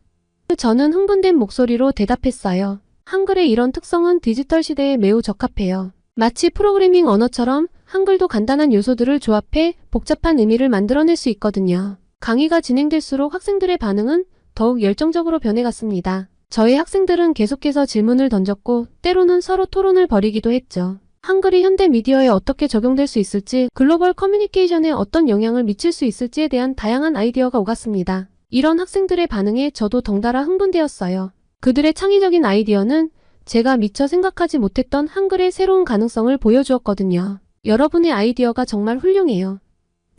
저는 흥분된 목소리로 대답했어요. 한글의 이런 특성은 디지털 시대에 매우 적합해요. 마치 프로그래밍 언어처럼 한글도 간단한 요소들을 조합해 복잡한 의미를 만들어낼 수 있거든요. 강의가 진행될수록 학생들의 반응은 더욱 열정적으로 변해갔습니다. 저희 학생들은 계속해서 질문을 던졌고 때로는 서로 토론을 벌이기도 했죠. 한글이 현대 미디어에 어떻게 적용될 수 있을지, 글로벌 커뮤니케이션에 어떤 영향을 미칠 수 있을지에 대한 다양한 아이디어가 오갔습니다. 이런 학생들의 반응에 저도 덩달아 흥분되었어요. 그들의 창의적인 아이디어는 제가 미처 생각하지 못했던 한글의 새로운 가능성을 보여주었거든요. 여러분의 아이디어가 정말 훌륭해요.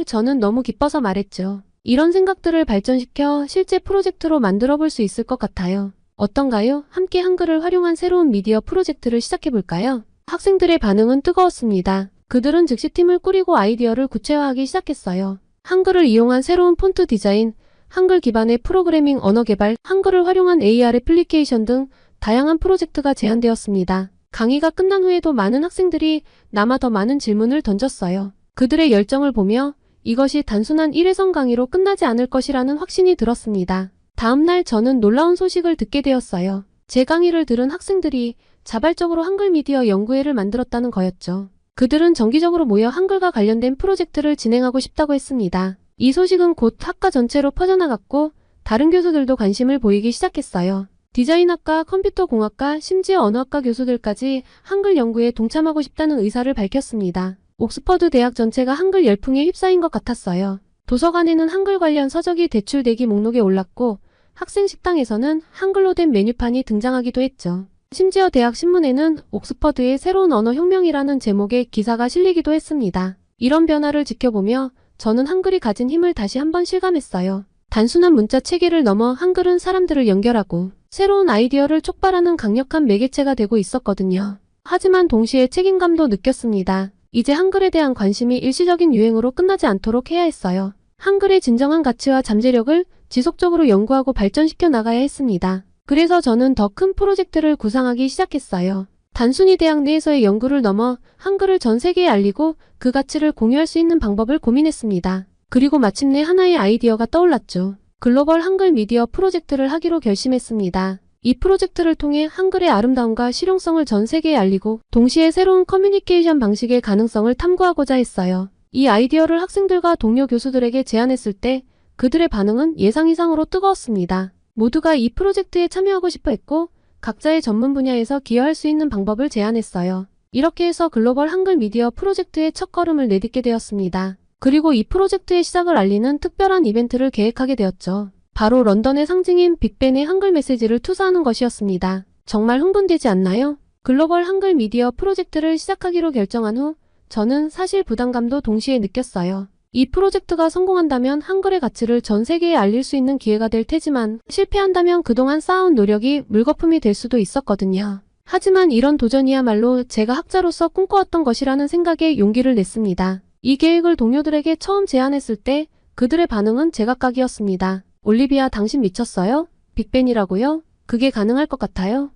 저는 너무 기뻐서 말했죠. 이런 생각들을 발전시켜 실제 프로젝트로 만들어 볼 수 있을 것 같아요. 어떤가요? 함께 한글을 활용한 새로운 미디어 프로젝트를 시작해볼까요? 학생들의 반응은 뜨거웠습니다. 그들은 즉시 팀을 꾸리고 아이디어를 구체화하기 시작했어요. 한글을 이용한 새로운 폰트 디자인, 한글 기반의 프로그래밍 언어 개발, 한글을 활용한 AR 애플리케이션 등 다양한 프로젝트가 제안되었습니다. 강의가 끝난 후에도 많은 학생들이 남아 더 많은 질문을 던졌어요. 그들의 열정을 보며 이것이 단순한 일회성 강의로 끝나지 않을 것이라는 확신이 들었습니다. 다음날 저는 놀라운 소식을 듣게 되었어요. 제 강의를 들은 학생들이 자발적으로 한글 미디어 연구회를 만들었다는 거였죠. 그들은 정기적으로 모여 한글과 관련된 프로젝트를 진행하고 싶다고 했습니다. 이 소식은 곧 학과 전체로 퍼져나갔고 다른 교수들도 관심을 보이기 시작했어요. 디자인학과, 컴퓨터공학과, 심지어 언어학과 교수들까지 한글 연구에 동참하고 싶다는 의사를 밝혔습니다. 옥스퍼드 대학 전체가 한글 열풍에 휩싸인 것 같았어요. 도서관에는 한글 관련 서적이 대출대기 목록에 올랐고 학생 식당에서는 한글로 된 메뉴판이 등장하기도 했죠. 심지어 대학 신문에는 옥스퍼드의 새로운 언어 혁명이라는 제목의 기사가 실리기도 했습니다. 이런 변화를 지켜보며 저는 한글이 가진 힘을 다시 한번 실감했어요. 단순한 문자 체계를 넘어 한글은 사람들을 연결하고 새로운 아이디어를 촉발하는 강력한 매개체가 되고 있었거든요. 하지만 동시에 책임감도 느꼈습니다. 이제 한글에 대한 관심이 일시적인 유행으로 끝나지 않도록 해야 했어요. 한글의 진정한 가치와 잠재력을 지속적으로 연구하고 발전시켜 나가야 했습니다. 그래서 저는 더 큰 프로젝트를 구상하기 시작했어요. 단순히 대학 내에서의 연구를 넘어 한글을 전 세계에 알리고 그 가치를 공유할 수 있는 방법을 고민했습니다. 그리고 마침내 하나의 아이디어가 떠올랐죠. 글로벌 한글 미디어 프로젝트를 하기로 결심했습니다. 이 프로젝트를 통해 한글의 아름다움과 실용성을 전 세계에 알리고 동시에 새로운 커뮤니케이션 방식의 가능성을 탐구하고자 했어요. 이 아이디어를 학생들과 동료 교수들에게 제안했을 때 그들의 반응은 예상 이상으로 뜨거웠습니다. 모두가 이 프로젝트에 참여하고 싶어 했고 각자의 전문 분야에서 기여할 수 있는 방법을 제안했어요. 이렇게 해서 글로벌 한글 미디어 프로젝트의 첫걸음을 내딛게 되었습니다. 그리고 이 프로젝트의 시작을 알리는 특별한 이벤트를 계획하게 되었죠. 바로 런던의 상징인 빅벤의 한글 메시지를 투사하는 것이었습니다. 정말 흥분되지 않나요? 글로벌 한글 미디어 프로젝트를 시작하기로 결정한 후 저는 사실 부담감도 동시에 느꼈어요. 이 프로젝트가 성공한다면 한글의 가치를 전 세계에 알릴 수 있는 기회가 될 테지만 실패한다면 그동안 쌓아온 노력이 물거품이 될 수도 있었거든요. 하지만 이런 도전이야말로 제가 학자로서 꿈꿔왔던 것이라는 생각에 용기를 냈습니다. 이 계획을 동료들에게 처음 제안했을 때 그들의 반응은 제각각이었습니다. 올리비아, 당신 미쳤어요? 빅벤이라고요? 그게 가능할 것 같아요?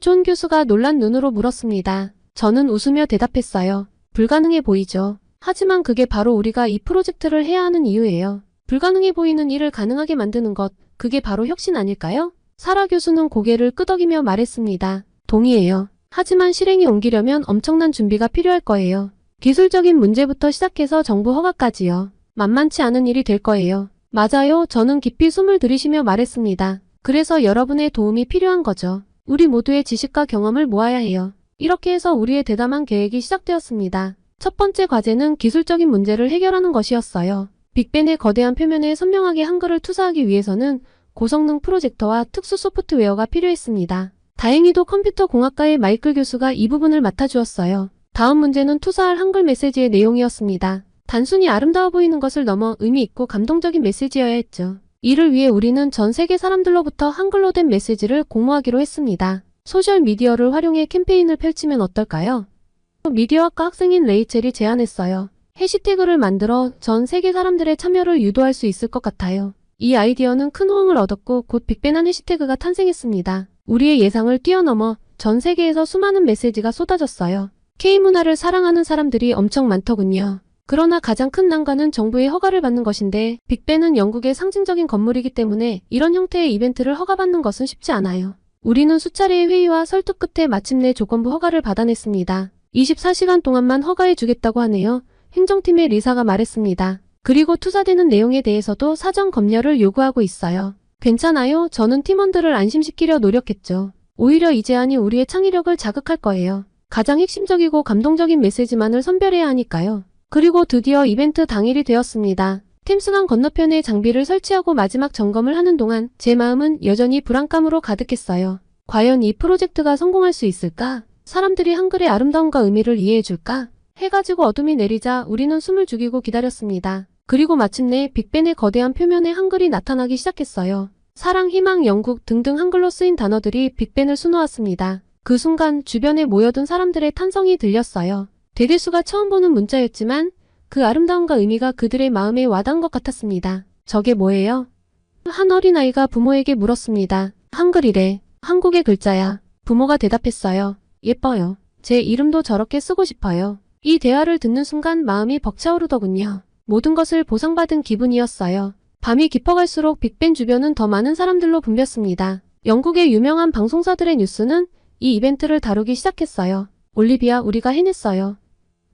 존 교수가 놀란 눈으로 물었습니다. 저는 웃으며 대답했어요. 불가능해 보이죠. 하지만 그게 바로 우리가 이 프로젝트를 해야 하는 이유예요. 불가능해 보이는 일을 가능하게 만드는 것, 그게 바로 혁신 아닐까요? 사라 교수는 고개를 끄덕이며 말했습니다. 동의해요. 하지만 실행에 옮기려면 엄청난 준비가 필요할 거예요. 기술적인 문제부터 시작해서 정부 허가까지요. 만만치 않은 일이 될 거예요. 맞아요. 저는 깊이 숨을 들이쉬며 말했습니다. 그래서 여러분의 도움이 필요한 거죠. 우리 모두의 지식과 경험을 모아야 해요. 이렇게 해서 우리의 대담한 계획이 시작되었습니다. 첫 번째 과제는 기술적인 문제를 해결하는 것이었어요. 빅벤의 거대한 표면에 선명하게 한글을 투사하기 위해서는 고성능 프로젝터와 특수 소프트웨어가 필요했습니다. 다행히도 컴퓨터 공학과의 마이클 교수가 이 부분을 맡아주었어요. 다음 문제는 투사할 한글 메시지의 내용이었습니다. 단순히 아름다워 보이는 것을 넘어 의미 있고 감동적인 메시지여야 했죠. 이를 위해 우리는 전 세계 사람들로부터 한글로 된 메시지를 공모하기로 했습니다. 소셜미디어를 활용해 캠페인을 펼치면 어떨까요? 미디어학과 학생인 레이첼이 제안했어요. 해시태그를 만들어 전 세계 사람들의 참여를 유도할 수 있을 것 같아요. 이 아이디어는 큰 호응을 얻었고 곧 빅벤한 해시태그가 탄생했습니다. 우리의 예상을 뛰어넘어 전 세계에서 수많은 메시지가 쏟아졌어요. K문화를 사랑하는 사람들이 엄청 많더군요. 그러나 가장 큰 난관은 정부의 허가를 받는 것인데 빅벤은 영국의 상징적인 건물이기 때문에 이런 형태의 이벤트를 허가받는 것은 쉽지 않아요. 우리는 수차례의 회의와 설득 끝에 마침내 조건부 허가를 받아냈습니다. 24시간 동안만 허가해 주겠다고 하네요. 행정팀의 리사가 말했습니다. 그리고 투자되는 내용에 대해서도 사전 검열을 요구하고 있어요. 괜찮아요. 저는 팀원들을 안심시키려 노력했죠. 오히려 이 제안이 우리의 창의력을 자극할 거예요. 가장 핵심적이고 감동적인 메시지만을 선별해야 하니까요. 그리고 드디어 이벤트 당일이 되었습니다. 템스강 건너편에 장비를 설치하고 마지막 점검을 하는 동안 제 마음은 여전히 불안감으로 가득했어요. 과연 이 프로젝트가 성공할 수 있을까? 사람들이 한글의 아름다움과 의미를 이해해줄까? 해가 지고 어둠이 내리자 우리는 숨을 죽이고 기다렸습니다. 그리고 마침내 빅벤의 거대한 표면에 한글이 나타나기 시작했어요. 사랑, 희망, 영국 등등 한글로 쓰인 단어들이 빅벤을 수놓았습니다. 그 순간 주변에 모여든 사람들의 탄성이 들렸어요. 대대수가 처음 보는 문자였지만 그 아름다움과 의미가 그들의 마음에 와닿은 것 같았습니다. 저게 뭐예요? 한 어린아이가 부모에게 물었습니다. 한글이래. 한국의 글자야. 부모가 대답했어요. 예뻐요. 제 이름도 저렇게 쓰고 싶어요. 이 대화를 듣는 순간 마음이 벅차오르더군요. 모든 것을 보상받은 기분이었어요. 밤이 깊어갈수록 빅벤 주변은 더 많은 사람들로 붐볐습니다. 영국의 유명한 방송사들의 뉴스는 이 이벤트를 다루기 시작했어요. 올리비아, 우리가 해냈어요.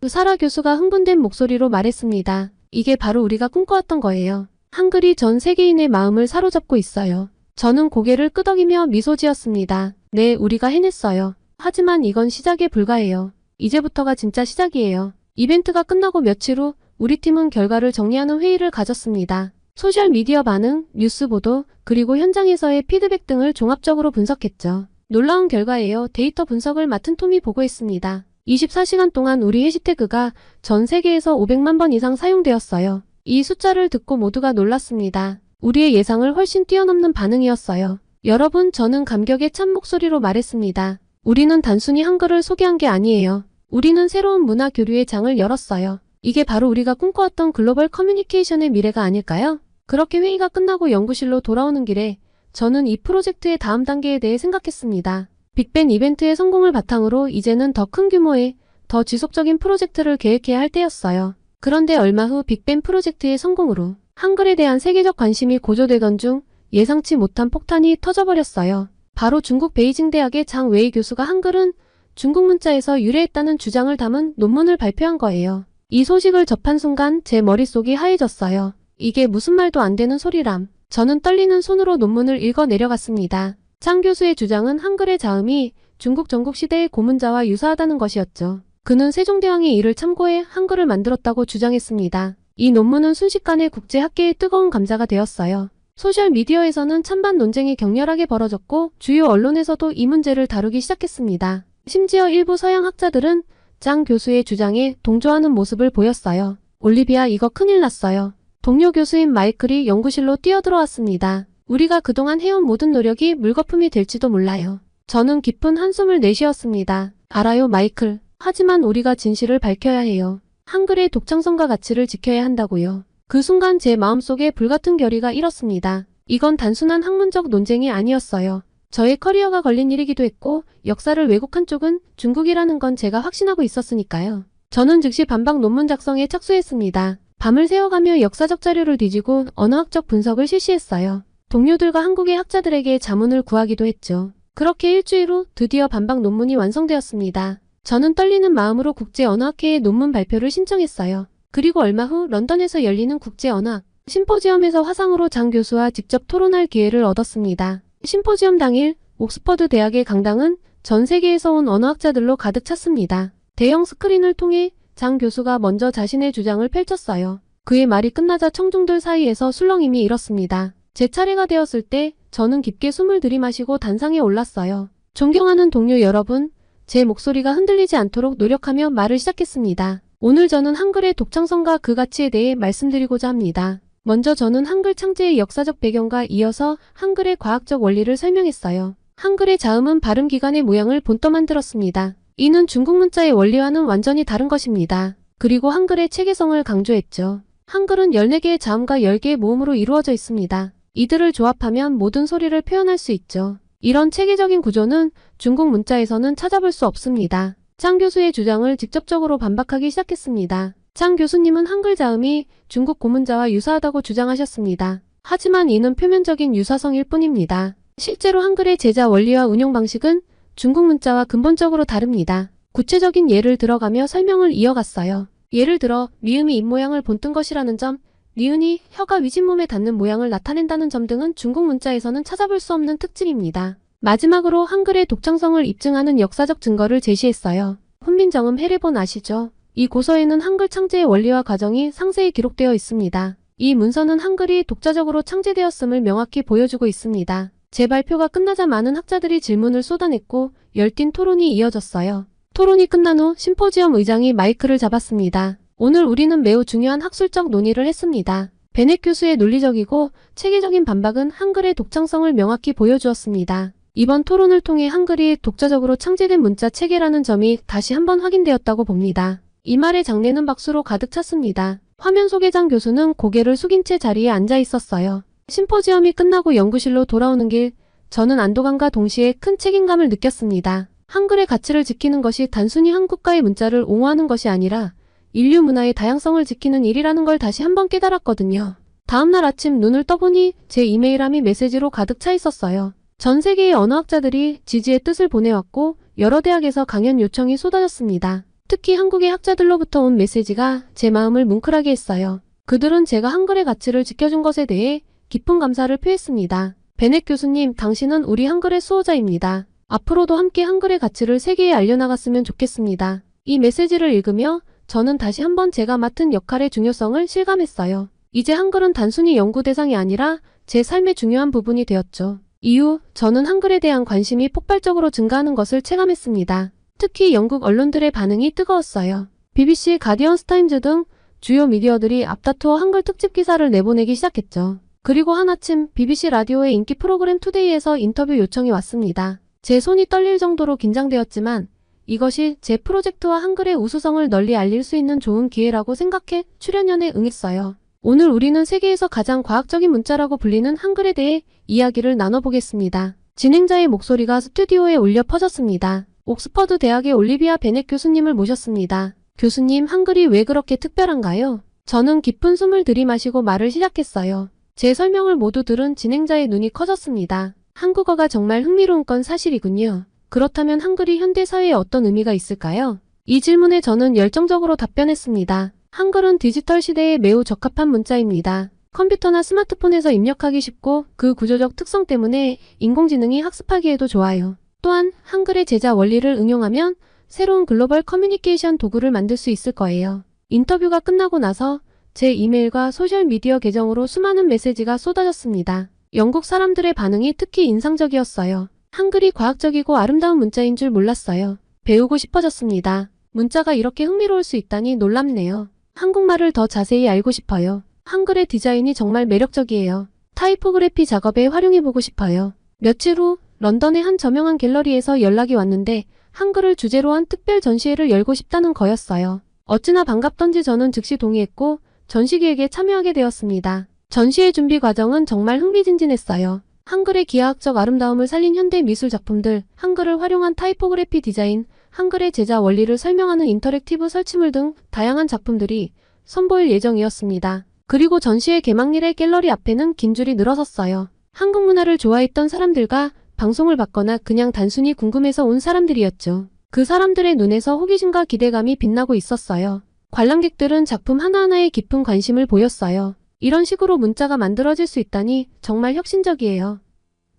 사라 교수가 흥분된 목소리로 말했습니다. 이게 바로 우리가 꿈꿔왔던 거예요. 한글이 전 세계인의 마음을 사로잡고 있어요. 저는 고개를 끄덕이며 미소 지었습니다. 네, 우리가 해냈어요. 하지만 이건 시작에 불과해요. 이제부터가 진짜 시작이에요. 이벤트가 끝나고 며칠 후 우리 팀은 결과를 정리하는 회의를 가졌습니다. 소셜미디어 반응, 뉴스 보도, 그리고 현장에서의 피드백 등을 종합적으로 분석했죠. 놀라운 결과예요. 데이터 분석을 맡은 톰이 보고했습니다. 24시간 동안 우리 해시태그가 전 세계에서 500만 번 이상 사용되었어요. 이 숫자를 듣고 모두가 놀랐습니다. 우리의 예상을 훨씬 뛰어넘는 반응이었어요. 여러분, 저는 감격에 찬 목소리로 말했습니다. 우리는 단순히 한글을 소개한 게 아니에요. 우리는 새로운 문화 교류의 장을 열었어요. 이게 바로 우리가 꿈꿔왔던 글로벌 커뮤니케이션의 미래가 아닐까요? 그렇게 회의가 끝나고 연구실로 돌아오는 길에 저는 이 프로젝트의 다음 단계에 대해 생각했습니다. 빅벤 이벤트의 성공을 바탕으로 이제는 더 큰 규모의, 더 지속적인 프로젝트를 계획해야 할 때였어요. 그런데 얼마 후 빅벤 프로젝트의 성공으로 한글에 대한 세계적 관심이 고조되던 중 예상치 못한 폭탄이 터져버렸어요. 바로 중국 베이징 대학의 장 웨이 교수가 한글은 중국 문자에서 유래했다는 주장을 담은 논문을 발표한 거예요. 이 소식을 접한 순간 제 머릿속이 하얘졌어요. 이게 무슨 말도 안 되는 소리람. 저는 떨리는 손으로 논문을 읽어 내려갔습니다. 장 교수의 주장은 한글의 자음이 중국 전국시대의 고문자와 유사하다는 것이었죠. 그는 세종대왕의 일을 참고해 한글을 만들었다고 주장했습니다. 이 논문은 순식간에 국제학계의 뜨거운 감자가 되었어요. 소셜미디어에서는 찬반 논쟁이 격렬하게 벌어졌고 주요 언론에서도 이 문제를 다루기 시작했습니다. 심지어 일부 서양 학자들은 장 교수의 주장에 동조하는 모습을 보였어요. 올리비아, 이거 큰일 났어요. 동료 교수인 마이클이 연구실로 뛰어들어왔습니다. 우리가 그동안 해온 모든 노력이 물거품이 될지도 몰라요. 저는 깊은 한숨을 내쉬었습니다. 알아요, 마이클. 하지만 우리가 진실을 밝혀야 해요. 한글의 독창성과 가치를 지켜야 한다고요. 그 순간 제 마음속에 불같은 결의가 일었습니다. 이건 단순한 학문적 논쟁이 아니었어요. 저의 커리어가 걸린 일이기도 했고 역사를 왜곡한 쪽은 중국이라는 건 제가 확신하고 있었으니까요. 저는 즉시 반박 논문 작성에 착수했습니다. 밤을 새워가며 역사적 자료를 뒤지고 언어학적 분석을 실시했어요. 동료들과 한국의 학자들에게 자문을 구하기도 했죠. 그렇게 일주일 후 드디어 반박 논문이 완성되었습니다. 저는 떨리는 마음으로 국제언어학회에 논문 발표를 신청했어요. 그리고 얼마 후 런던에서 열리는 국제언어학 심포지엄에서 화상으로 장 교수와 직접 토론할 기회를 얻었습니다. 심포지엄 당일 옥스퍼드 대학의 강당은 전 세계에서 온 언어학자들로 가득 찼습니다. 대형 스크린을 통해 장 교수가 먼저 자신의 주장을 펼쳤어요. 그의 말이 끝나자 청중들 사이에서 술렁임이 일었습니다. 제 차례가 되었을 때 저는 깊게 숨을 들이마시고 단상에 올랐어요. 존경하는 동료 여러분, 제 목소리가 흔들리지 않도록 노력하며 말을 시작했습니다. 오늘 저는 한글의 독창성과 그 가치에 대해 말씀드리고자 합니다. 먼저 저는 한글 창제의 역사적 배경과 이어서 한글의 과학적 원리를 설명했어요. 한글의 자음은 발음 기관의 모양을 본떠 만들었습니다. 이는 중국 문자의 원리와는 완전히 다른 것입니다. 그리고 한글의 체계성을 강조했죠. 한글은 14개의 자음과 10개의 모음으로 이루어져 있습니다. 이들을 조합하면 모든 소리를 표현할 수 있죠. 이런 체계적인 구조는 중국 문자에서는 찾아볼 수 없습니다. 장 교수의 주장을 직접적으로 반박하기 시작했습니다. 장 교수님은 한글 자음이 중국 고문자와 유사하다고 주장하셨습니다. 하지만 이는 표면적인 유사성일 뿐입니다. 실제로 한글의 제자 원리와 운용 방식은 중국 문자와 근본적으로 다릅니다. 구체적인 예를 들어가며 설명을 이어갔어요. 예를 들어 미음이 입모양을 본뜬 것이라는 점, 니은이 혀가 위진몸에 닿는 모양을 나타낸다는 점 등은 중국 문자에서는 찾아볼 수 없는 특징입니다. 마지막으로 한글의 독창성을 입증하는 역사적 증거를 제시했어요. 훈민정음 해례본 아시죠? 이 고서에는 한글 창제의 원리와 과정이 상세히 기록되어 있습니다. 이 문서는 한글이 독자적으로 창제되었음을 명확히 보여주고 있습니다. 제 발표가 끝나자 많은 학자들이 질문을 쏟아냈고 열띤 토론이 이어졌어요. 토론이 끝난 후 심포지엄 의장이 마이크를 잡았습니다. 오늘 우리는 매우 중요한 학술적 논의를 했습니다. 베넷 교수의 논리적이고 체계적인 반박은 한글의 독창성을 명확히 보여주었습니다. 이번 토론을 통해 한글이 독자적으로 창제된 문자 체계라는 점이 다시 한번 확인되었다고 봅니다. 이 말에 장내는 박수로 가득 찼습니다. 화면 속의 장 교수는 고개를 숙인 채 자리에 앉아 있었어요. 심포지엄이 끝나고 연구실로 돌아오는 길, 저는 안도감과 동시에 큰 책임감을 느꼈습니다. 한글의 가치를 지키는 것이 단순히 한 국가의 문자를 옹호하는 것이 아니라 인류 문화의 다양성을 지키는 일이라는 걸 다시 한번 깨달았거든요. 다음날 아침 눈을 떠보니 제 이메일함이 메시지로 가득 차 있었어요. 전 세계의 언어학자들이 지지의 뜻을 보내왔고 여러 대학에서 강연 요청이 쏟아졌습니다. 특히 한국의 학자들로부터 온 메시지가 제 마음을 뭉클하게 했어요. 그들은 제가 한글의 가치를 지켜준 것에 대해 깊은 감사를 표했습니다. 베넷 교수님, 당신은 우리 한글의 수호자입니다. 앞으로도 함께 한글의 가치를 세계에 알려나갔으면 좋겠습니다. 이 메시지를 읽으며 저는 다시 한번 제가 맡은 역할의 중요성을 실감했어요. 이제 한글은 단순히 연구 대상이 아니라 제 삶의 중요한 부분이 되었죠. 이후 저는 한글에 대한 관심이 폭발적으로 증가하는 것을 체감했습니다. 특히 영국 언론들의 반응이 뜨거웠어요. BBC, 가디언, 타임즈 등 주요 미디어들이 앞다투어 한글 특집 기사를 내보내기 시작했죠. 그리고 한아침 BBC 라디오의 인기 프로그램 투데이에서 인터뷰 요청이 왔습니다. 제 손이 떨릴 정도로 긴장되었지만 이것이 제 프로젝트와 한글의 우수성을 널리 알릴 수 있는 좋은 기회라고 생각해 출연연에 응했어요. 오늘 우리는 세계에서 가장 과학적인 문자라고 불리는 한글에 대해 이야기를 나눠보겠습니다. 진행자의 목소리가 스튜디오에 울려 퍼졌습니다. 옥스퍼드 대학의 올리비아 베넷 교수님을 모셨습니다. 교수님, 한글이 왜 그렇게 특별한가요? 저는 깊은 숨을 들이마시고 말을 시작했어요. 제 설명을 모두 들은 진행자의 눈이 커졌습니다. 한국어가 정말 흥미로운 건 사실이군요. 그렇다면 한글이 현대 사회에 어떤 의미가 있을까요? 이 질문에 저는 열정적으로 답변했습니다. 한글은 디지털 시대에 매우 적합한 문자입니다. 컴퓨터나 스마트폰에서 입력하기 쉽고 그 구조적 특성 때문에 인공지능이 학습하기에도 좋아요. 또한 한글의 제자 원리를 응용하면 새로운 글로벌 커뮤니케이션 도구를 만들 수 있을 거예요. 인터뷰가 끝나고 나서 제 이메일과 소셜미디어 계정으로 수많은 메시지가 쏟아졌습니다. 영국 사람들의 반응이 특히 인상적이었어요. 한글이 과학적이고 아름다운 문자인 줄 몰랐어요. 배우고 싶어졌습니다. 문자가 이렇게 흥미로울 수 있다니 놀랍네요. 한국말을 더 자세히 알고 싶어요. 한글의 디자인이 정말 매력적이에요. 타이포그래피 작업에 활용해보고 싶어요. 며칠 후 런던의 한 저명한 갤러리에서 연락이 왔는데 한글을 주제로 한 특별 전시회를 열고 싶다는 거였어요. 어찌나 반갑던지 저는 즉시 동의했고 전시기획에 참여하게 되었습니다. 전시회 준비 과정은 정말 흥미진진했어요. 한글의 기하학적 아름다움을 살린 현대 미술 작품들, 한글을 활용한 타이포그래피 디자인, 한글의 제자 원리를 설명하는 인터랙티브 설치물 등 다양한 작품들이 선보일 예정이었습니다. 그리고 전시회 개막일에 갤러리 앞에는 긴 줄이 늘어섰어요. 한국 문화를 좋아했던 사람들과 방송을 봤거나 그냥 단순히 궁금해서 온 사람들이었죠. 그 사람들의 눈에서 호기심과 기대감이 빛나고 있었어요. 관람객들은 작품 하나하나에 깊은 관심을 보였어요. 이런 식으로 문자가 만들어질 수 있다니 정말 혁신적이에요.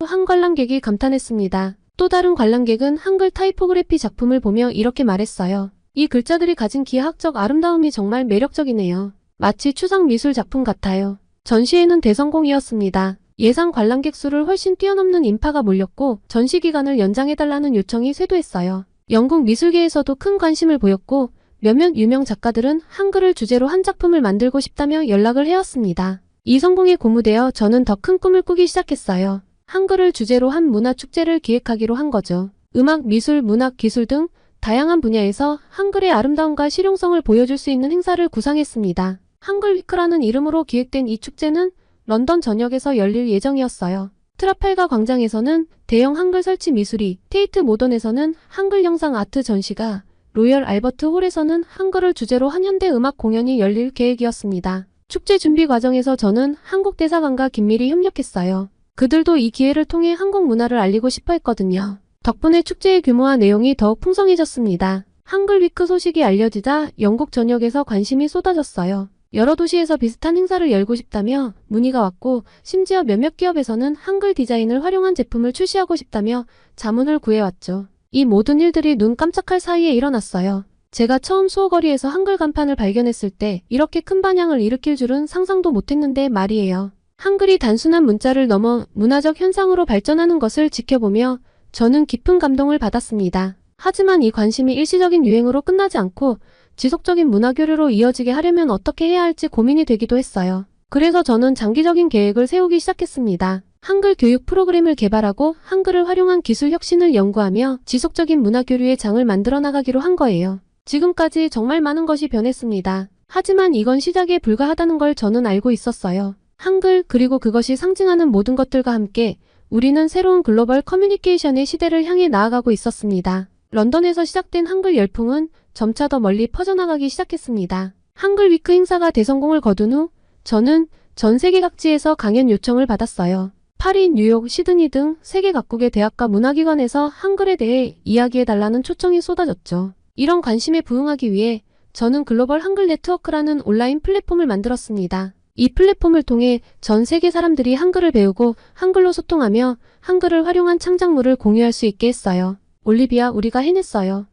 한 관람객이 감탄했습니다. 또 다른 관람객은 한글 타이포그래피 작품을 보며 이렇게 말했어요. 이 글자들이 가진 기하학적 아름다움이 정말 매력적이네요. 마치 추상 미술 작품 같아요. 전시회는 대성공이었습니다. 예상 관람객 수를 훨씬 뛰어넘는 인파가 몰렸고 전시 기간을 연장해달라는 요청이 쇄도했어요. 영국 미술계에서도 큰 관심을 보였고 몇몇 유명 작가들은 한글을 주제로 한 작품을 만들고 싶다며 연락을 해왔습니다. 이 성공에 고무되어 저는 더 큰 꿈을 꾸기 시작했어요. 한글을 주제로 한 문화축제를 기획하기로 한 거죠. 음악, 미술, 문학, 기술 등 다양한 분야에서 한글의 아름다움과 실용성을 보여줄 수 있는 행사를 구상했습니다. 한글 위크라는 이름으로 기획된 이 축제는 런던 전역에서 열릴 예정이었어요. 트라팔가 광장에서는 대형 한글 설치 미술이, 테이트 모던에서는 한글 영상 아트 전시가, 로열 알버트 홀에서는 한글을 주제로 한 현대 음악 공연이 열릴 계획이었습니다. 축제 준비 과정에서 저는 한국 대사관과 긴밀히 협력했어요. 그들도 이 기회를 통해 한국 문화를 알리고 싶어 했거든요. 덕분에 축제의 규모와 내용이 더욱 풍성해졌습니다. 한글 위크 소식이 알려지자 영국 전역에서 관심이 쏟아졌어요. 여러 도시에서 비슷한 행사를 열고 싶다며 문의가 왔고 심지어 몇몇 기업에서는 한글 디자인을 활용한 제품을 출시하고 싶다며 자문을 구해왔죠. 이 모든 일들이 눈 깜짝할 사이에 일어났어요. 제가 처음 수호거리에서 한글 간판을 발견했을 때 이렇게 큰 반향을 일으킬 줄은 상상도 못했는데 말이에요. 한글이 단순한 문자를 넘어 문화적 현상으로 발전하는 것을 지켜보며 저는 깊은 감동을 받았습니다. 하지만 이 관심이 일시적인 유행으로 끝나지 않고 지속적인 문화 교류로 이어지게 하려면 어떻게 해야 할지 고민이 되기도 했어요. 그래서 저는 장기적인 계획을 세우기 시작했습니다. 한글 교육 프로그램을 개발하고 한글을 활용한 기술 혁신을 연구하며 지속적인 문화 교류의 장을 만들어 나가기로 한 거예요. 지금까지 정말 많은 것이 변했습니다. 하지만 이건 시작에 불과하다는 걸 저는 알고 있었어요. 한글 그리고 그것이 상징하는 모든 것들과 함께 우리는 새로운 글로벌 커뮤니케이션의 시대를 향해 나아가고 있었습니다. 런던에서 시작된 한글 열풍은 점차 더 멀리 퍼져나가기 시작했습니다. 한글 위크 행사가 대성공을 거둔 후 저는 전 세계 각지에서 강연 요청을 받았어요. 파리, 뉴욕, 시드니 등 세계 각국의 대학과 문화기관에서 한글에 대해 이야기해달라는 초청이 쏟아졌죠. 이런 관심에 부응하기 위해 저는 글로벌 한글 네트워크라는 온라인 플랫폼을 만들었습니다. 이 플랫폼을 통해 전 세계 사람들이 한글을 배우고 한글로 소통하며 한글을 활용한 창작물을 공유할 수 있게 했어요. 올리비아, 우리가 해냈어요.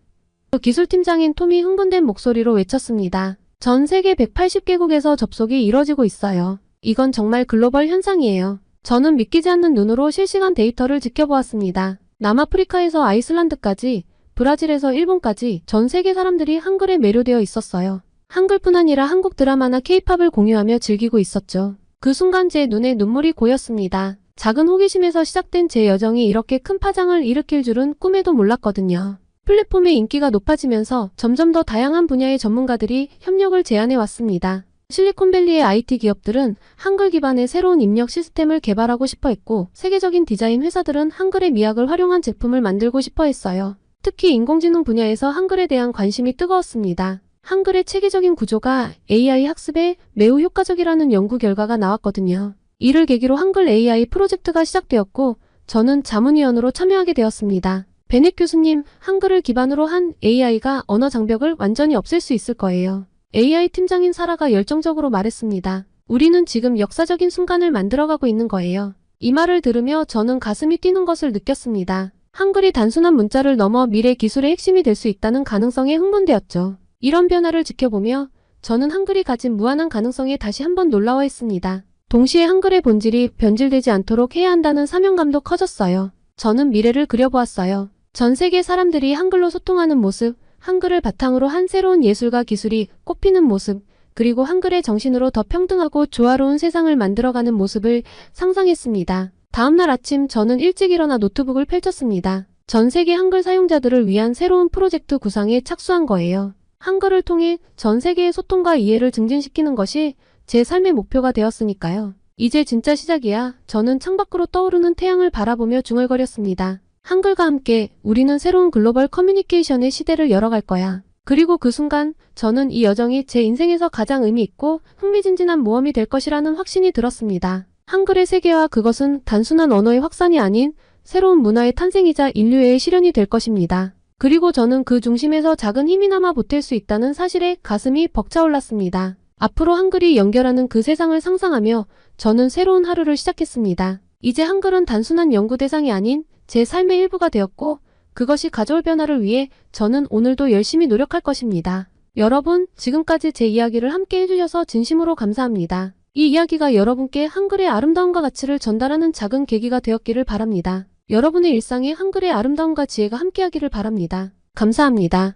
기술팀장인 톰이 흥분된 목소리로 외쳤습니다. 전 세계 180개국에서 접속이 이뤄지고 있어요. 이건 정말 글로벌 현상이에요. 저는 믿기지 않는 눈으로 실시간 데이터를 지켜보았습니다. 남아프리카에서 아이슬란드까지, 브라질에서 일본까지 전 세계 사람들이 한글에 매료되어 있었어요. 한글뿐 아니라 한국 드라마나 케이팝을 공유하며 즐기고 있었죠. 그 순간 제 눈에 눈물이 고였습니다. 작은 호기심에서 시작된 제 여정이 이렇게 큰 파장을 일으킬 줄은 꿈에도 몰랐거든요. 플랫폼의 인기가 높아지면서 점점 더 다양한 분야의 전문가들이 협력을 제안해 왔습니다. 실리콘밸리의 IT 기업들은 한글 기반의 새로운 입력 시스템을 개발하고 싶어 했고, 세계적인 디자인 회사들은 한글의 미학을 활용한 제품을 만들고 싶어 했어요. 특히 인공지능 분야에서 한글에 대한 관심이 뜨거웠습니다. 한글의 체계적인 구조가 AI 학습에 매우 효과적이라는 연구 결과가 나왔거든요. 이를 계기로 한글 AI 프로젝트가 시작되었고, 저는 자문위원으로 참여하게 되었습니다. 베넷 교수님, 한글을 기반으로 한 AI가 언어 장벽을 완전히 없앨 수 있을 거예요. AI 팀장인 사라가 열정적으로 말했습니다. 우리는 지금 역사적인 순간을 만들어가고 있는 거예요. 이 말을 들으며 저는 가슴이 뛰는 것을 느꼈습니다. 한글이 단순한 문자를 넘어 미래 기술의 핵심이 될 수 있다는 가능성에 흥분되었죠. 이런 변화를 지켜보며 저는 한글이 가진 무한한 가능성에 다시 한번 놀라워했습니다. 동시에 한글의 본질이 변질되지 않도록 해야 한다는 사명감도 커졌어요. 저는 미래를 그려보았어요. 전 세계 사람들이 한글로 소통하는 모습, 한글을 바탕으로 한 새로운 예술과 기술이 꽃피는 모습, 그리고 한글의 정신으로 더 평등하고 조화로운 세상을 만들어가는 모습을 상상했습니다. 다음날 아침 저는 일찍 일어나 노트북을 펼쳤습니다. 전 세계 한글 사용자들을 위한 새로운 프로젝트 구상에 착수한 거예요. 한글을 통해 전 세계의 소통과 이해를 증진시키는 것이 제 삶의 목표가 되었으니까요. 이제 진짜 시작이야. 저는 창밖으로 떠오르는 태양을 바라보며 중얼거렸습니다. 한글과 함께 우리는 새로운 글로벌 커뮤니케이션의 시대를 열어갈 거야. 그리고 그 순간 저는 이 여정이 제 인생에서 가장 의미 있고 흥미진진한 모험이 될 것이라는 확신이 들었습니다. 한글의 세계와 그것은 단순한 언어의 확산이 아닌 새로운 문화의 탄생이자 인류의 실현이 될 것입니다. 그리고 저는 그 중심에서 작은 힘이나마 보탤 수 있다는 사실에 가슴이 벅차올랐습니다. 앞으로 한글이 연결하는 그 세상을 상상하며 저는 새로운 하루를 시작했습니다. 이제 한글은 단순한 연구 대상이 아닌 제 삶의 일부가 되었고, 그것이 가져올 변화를 위해 저는 오늘도 열심히 노력할 것입니다. 여러분, 지금까지 제 이야기를 함께 해주셔서 진심으로 감사합니다. 이 이야기가 여러분께 한글의 아름다움과 가치를 전달하는 작은 계기가 되었기를 바랍니다. 여러분의 일상에 한글의 아름다움과 지혜가 함께하기를 바랍니다. 감사합니다.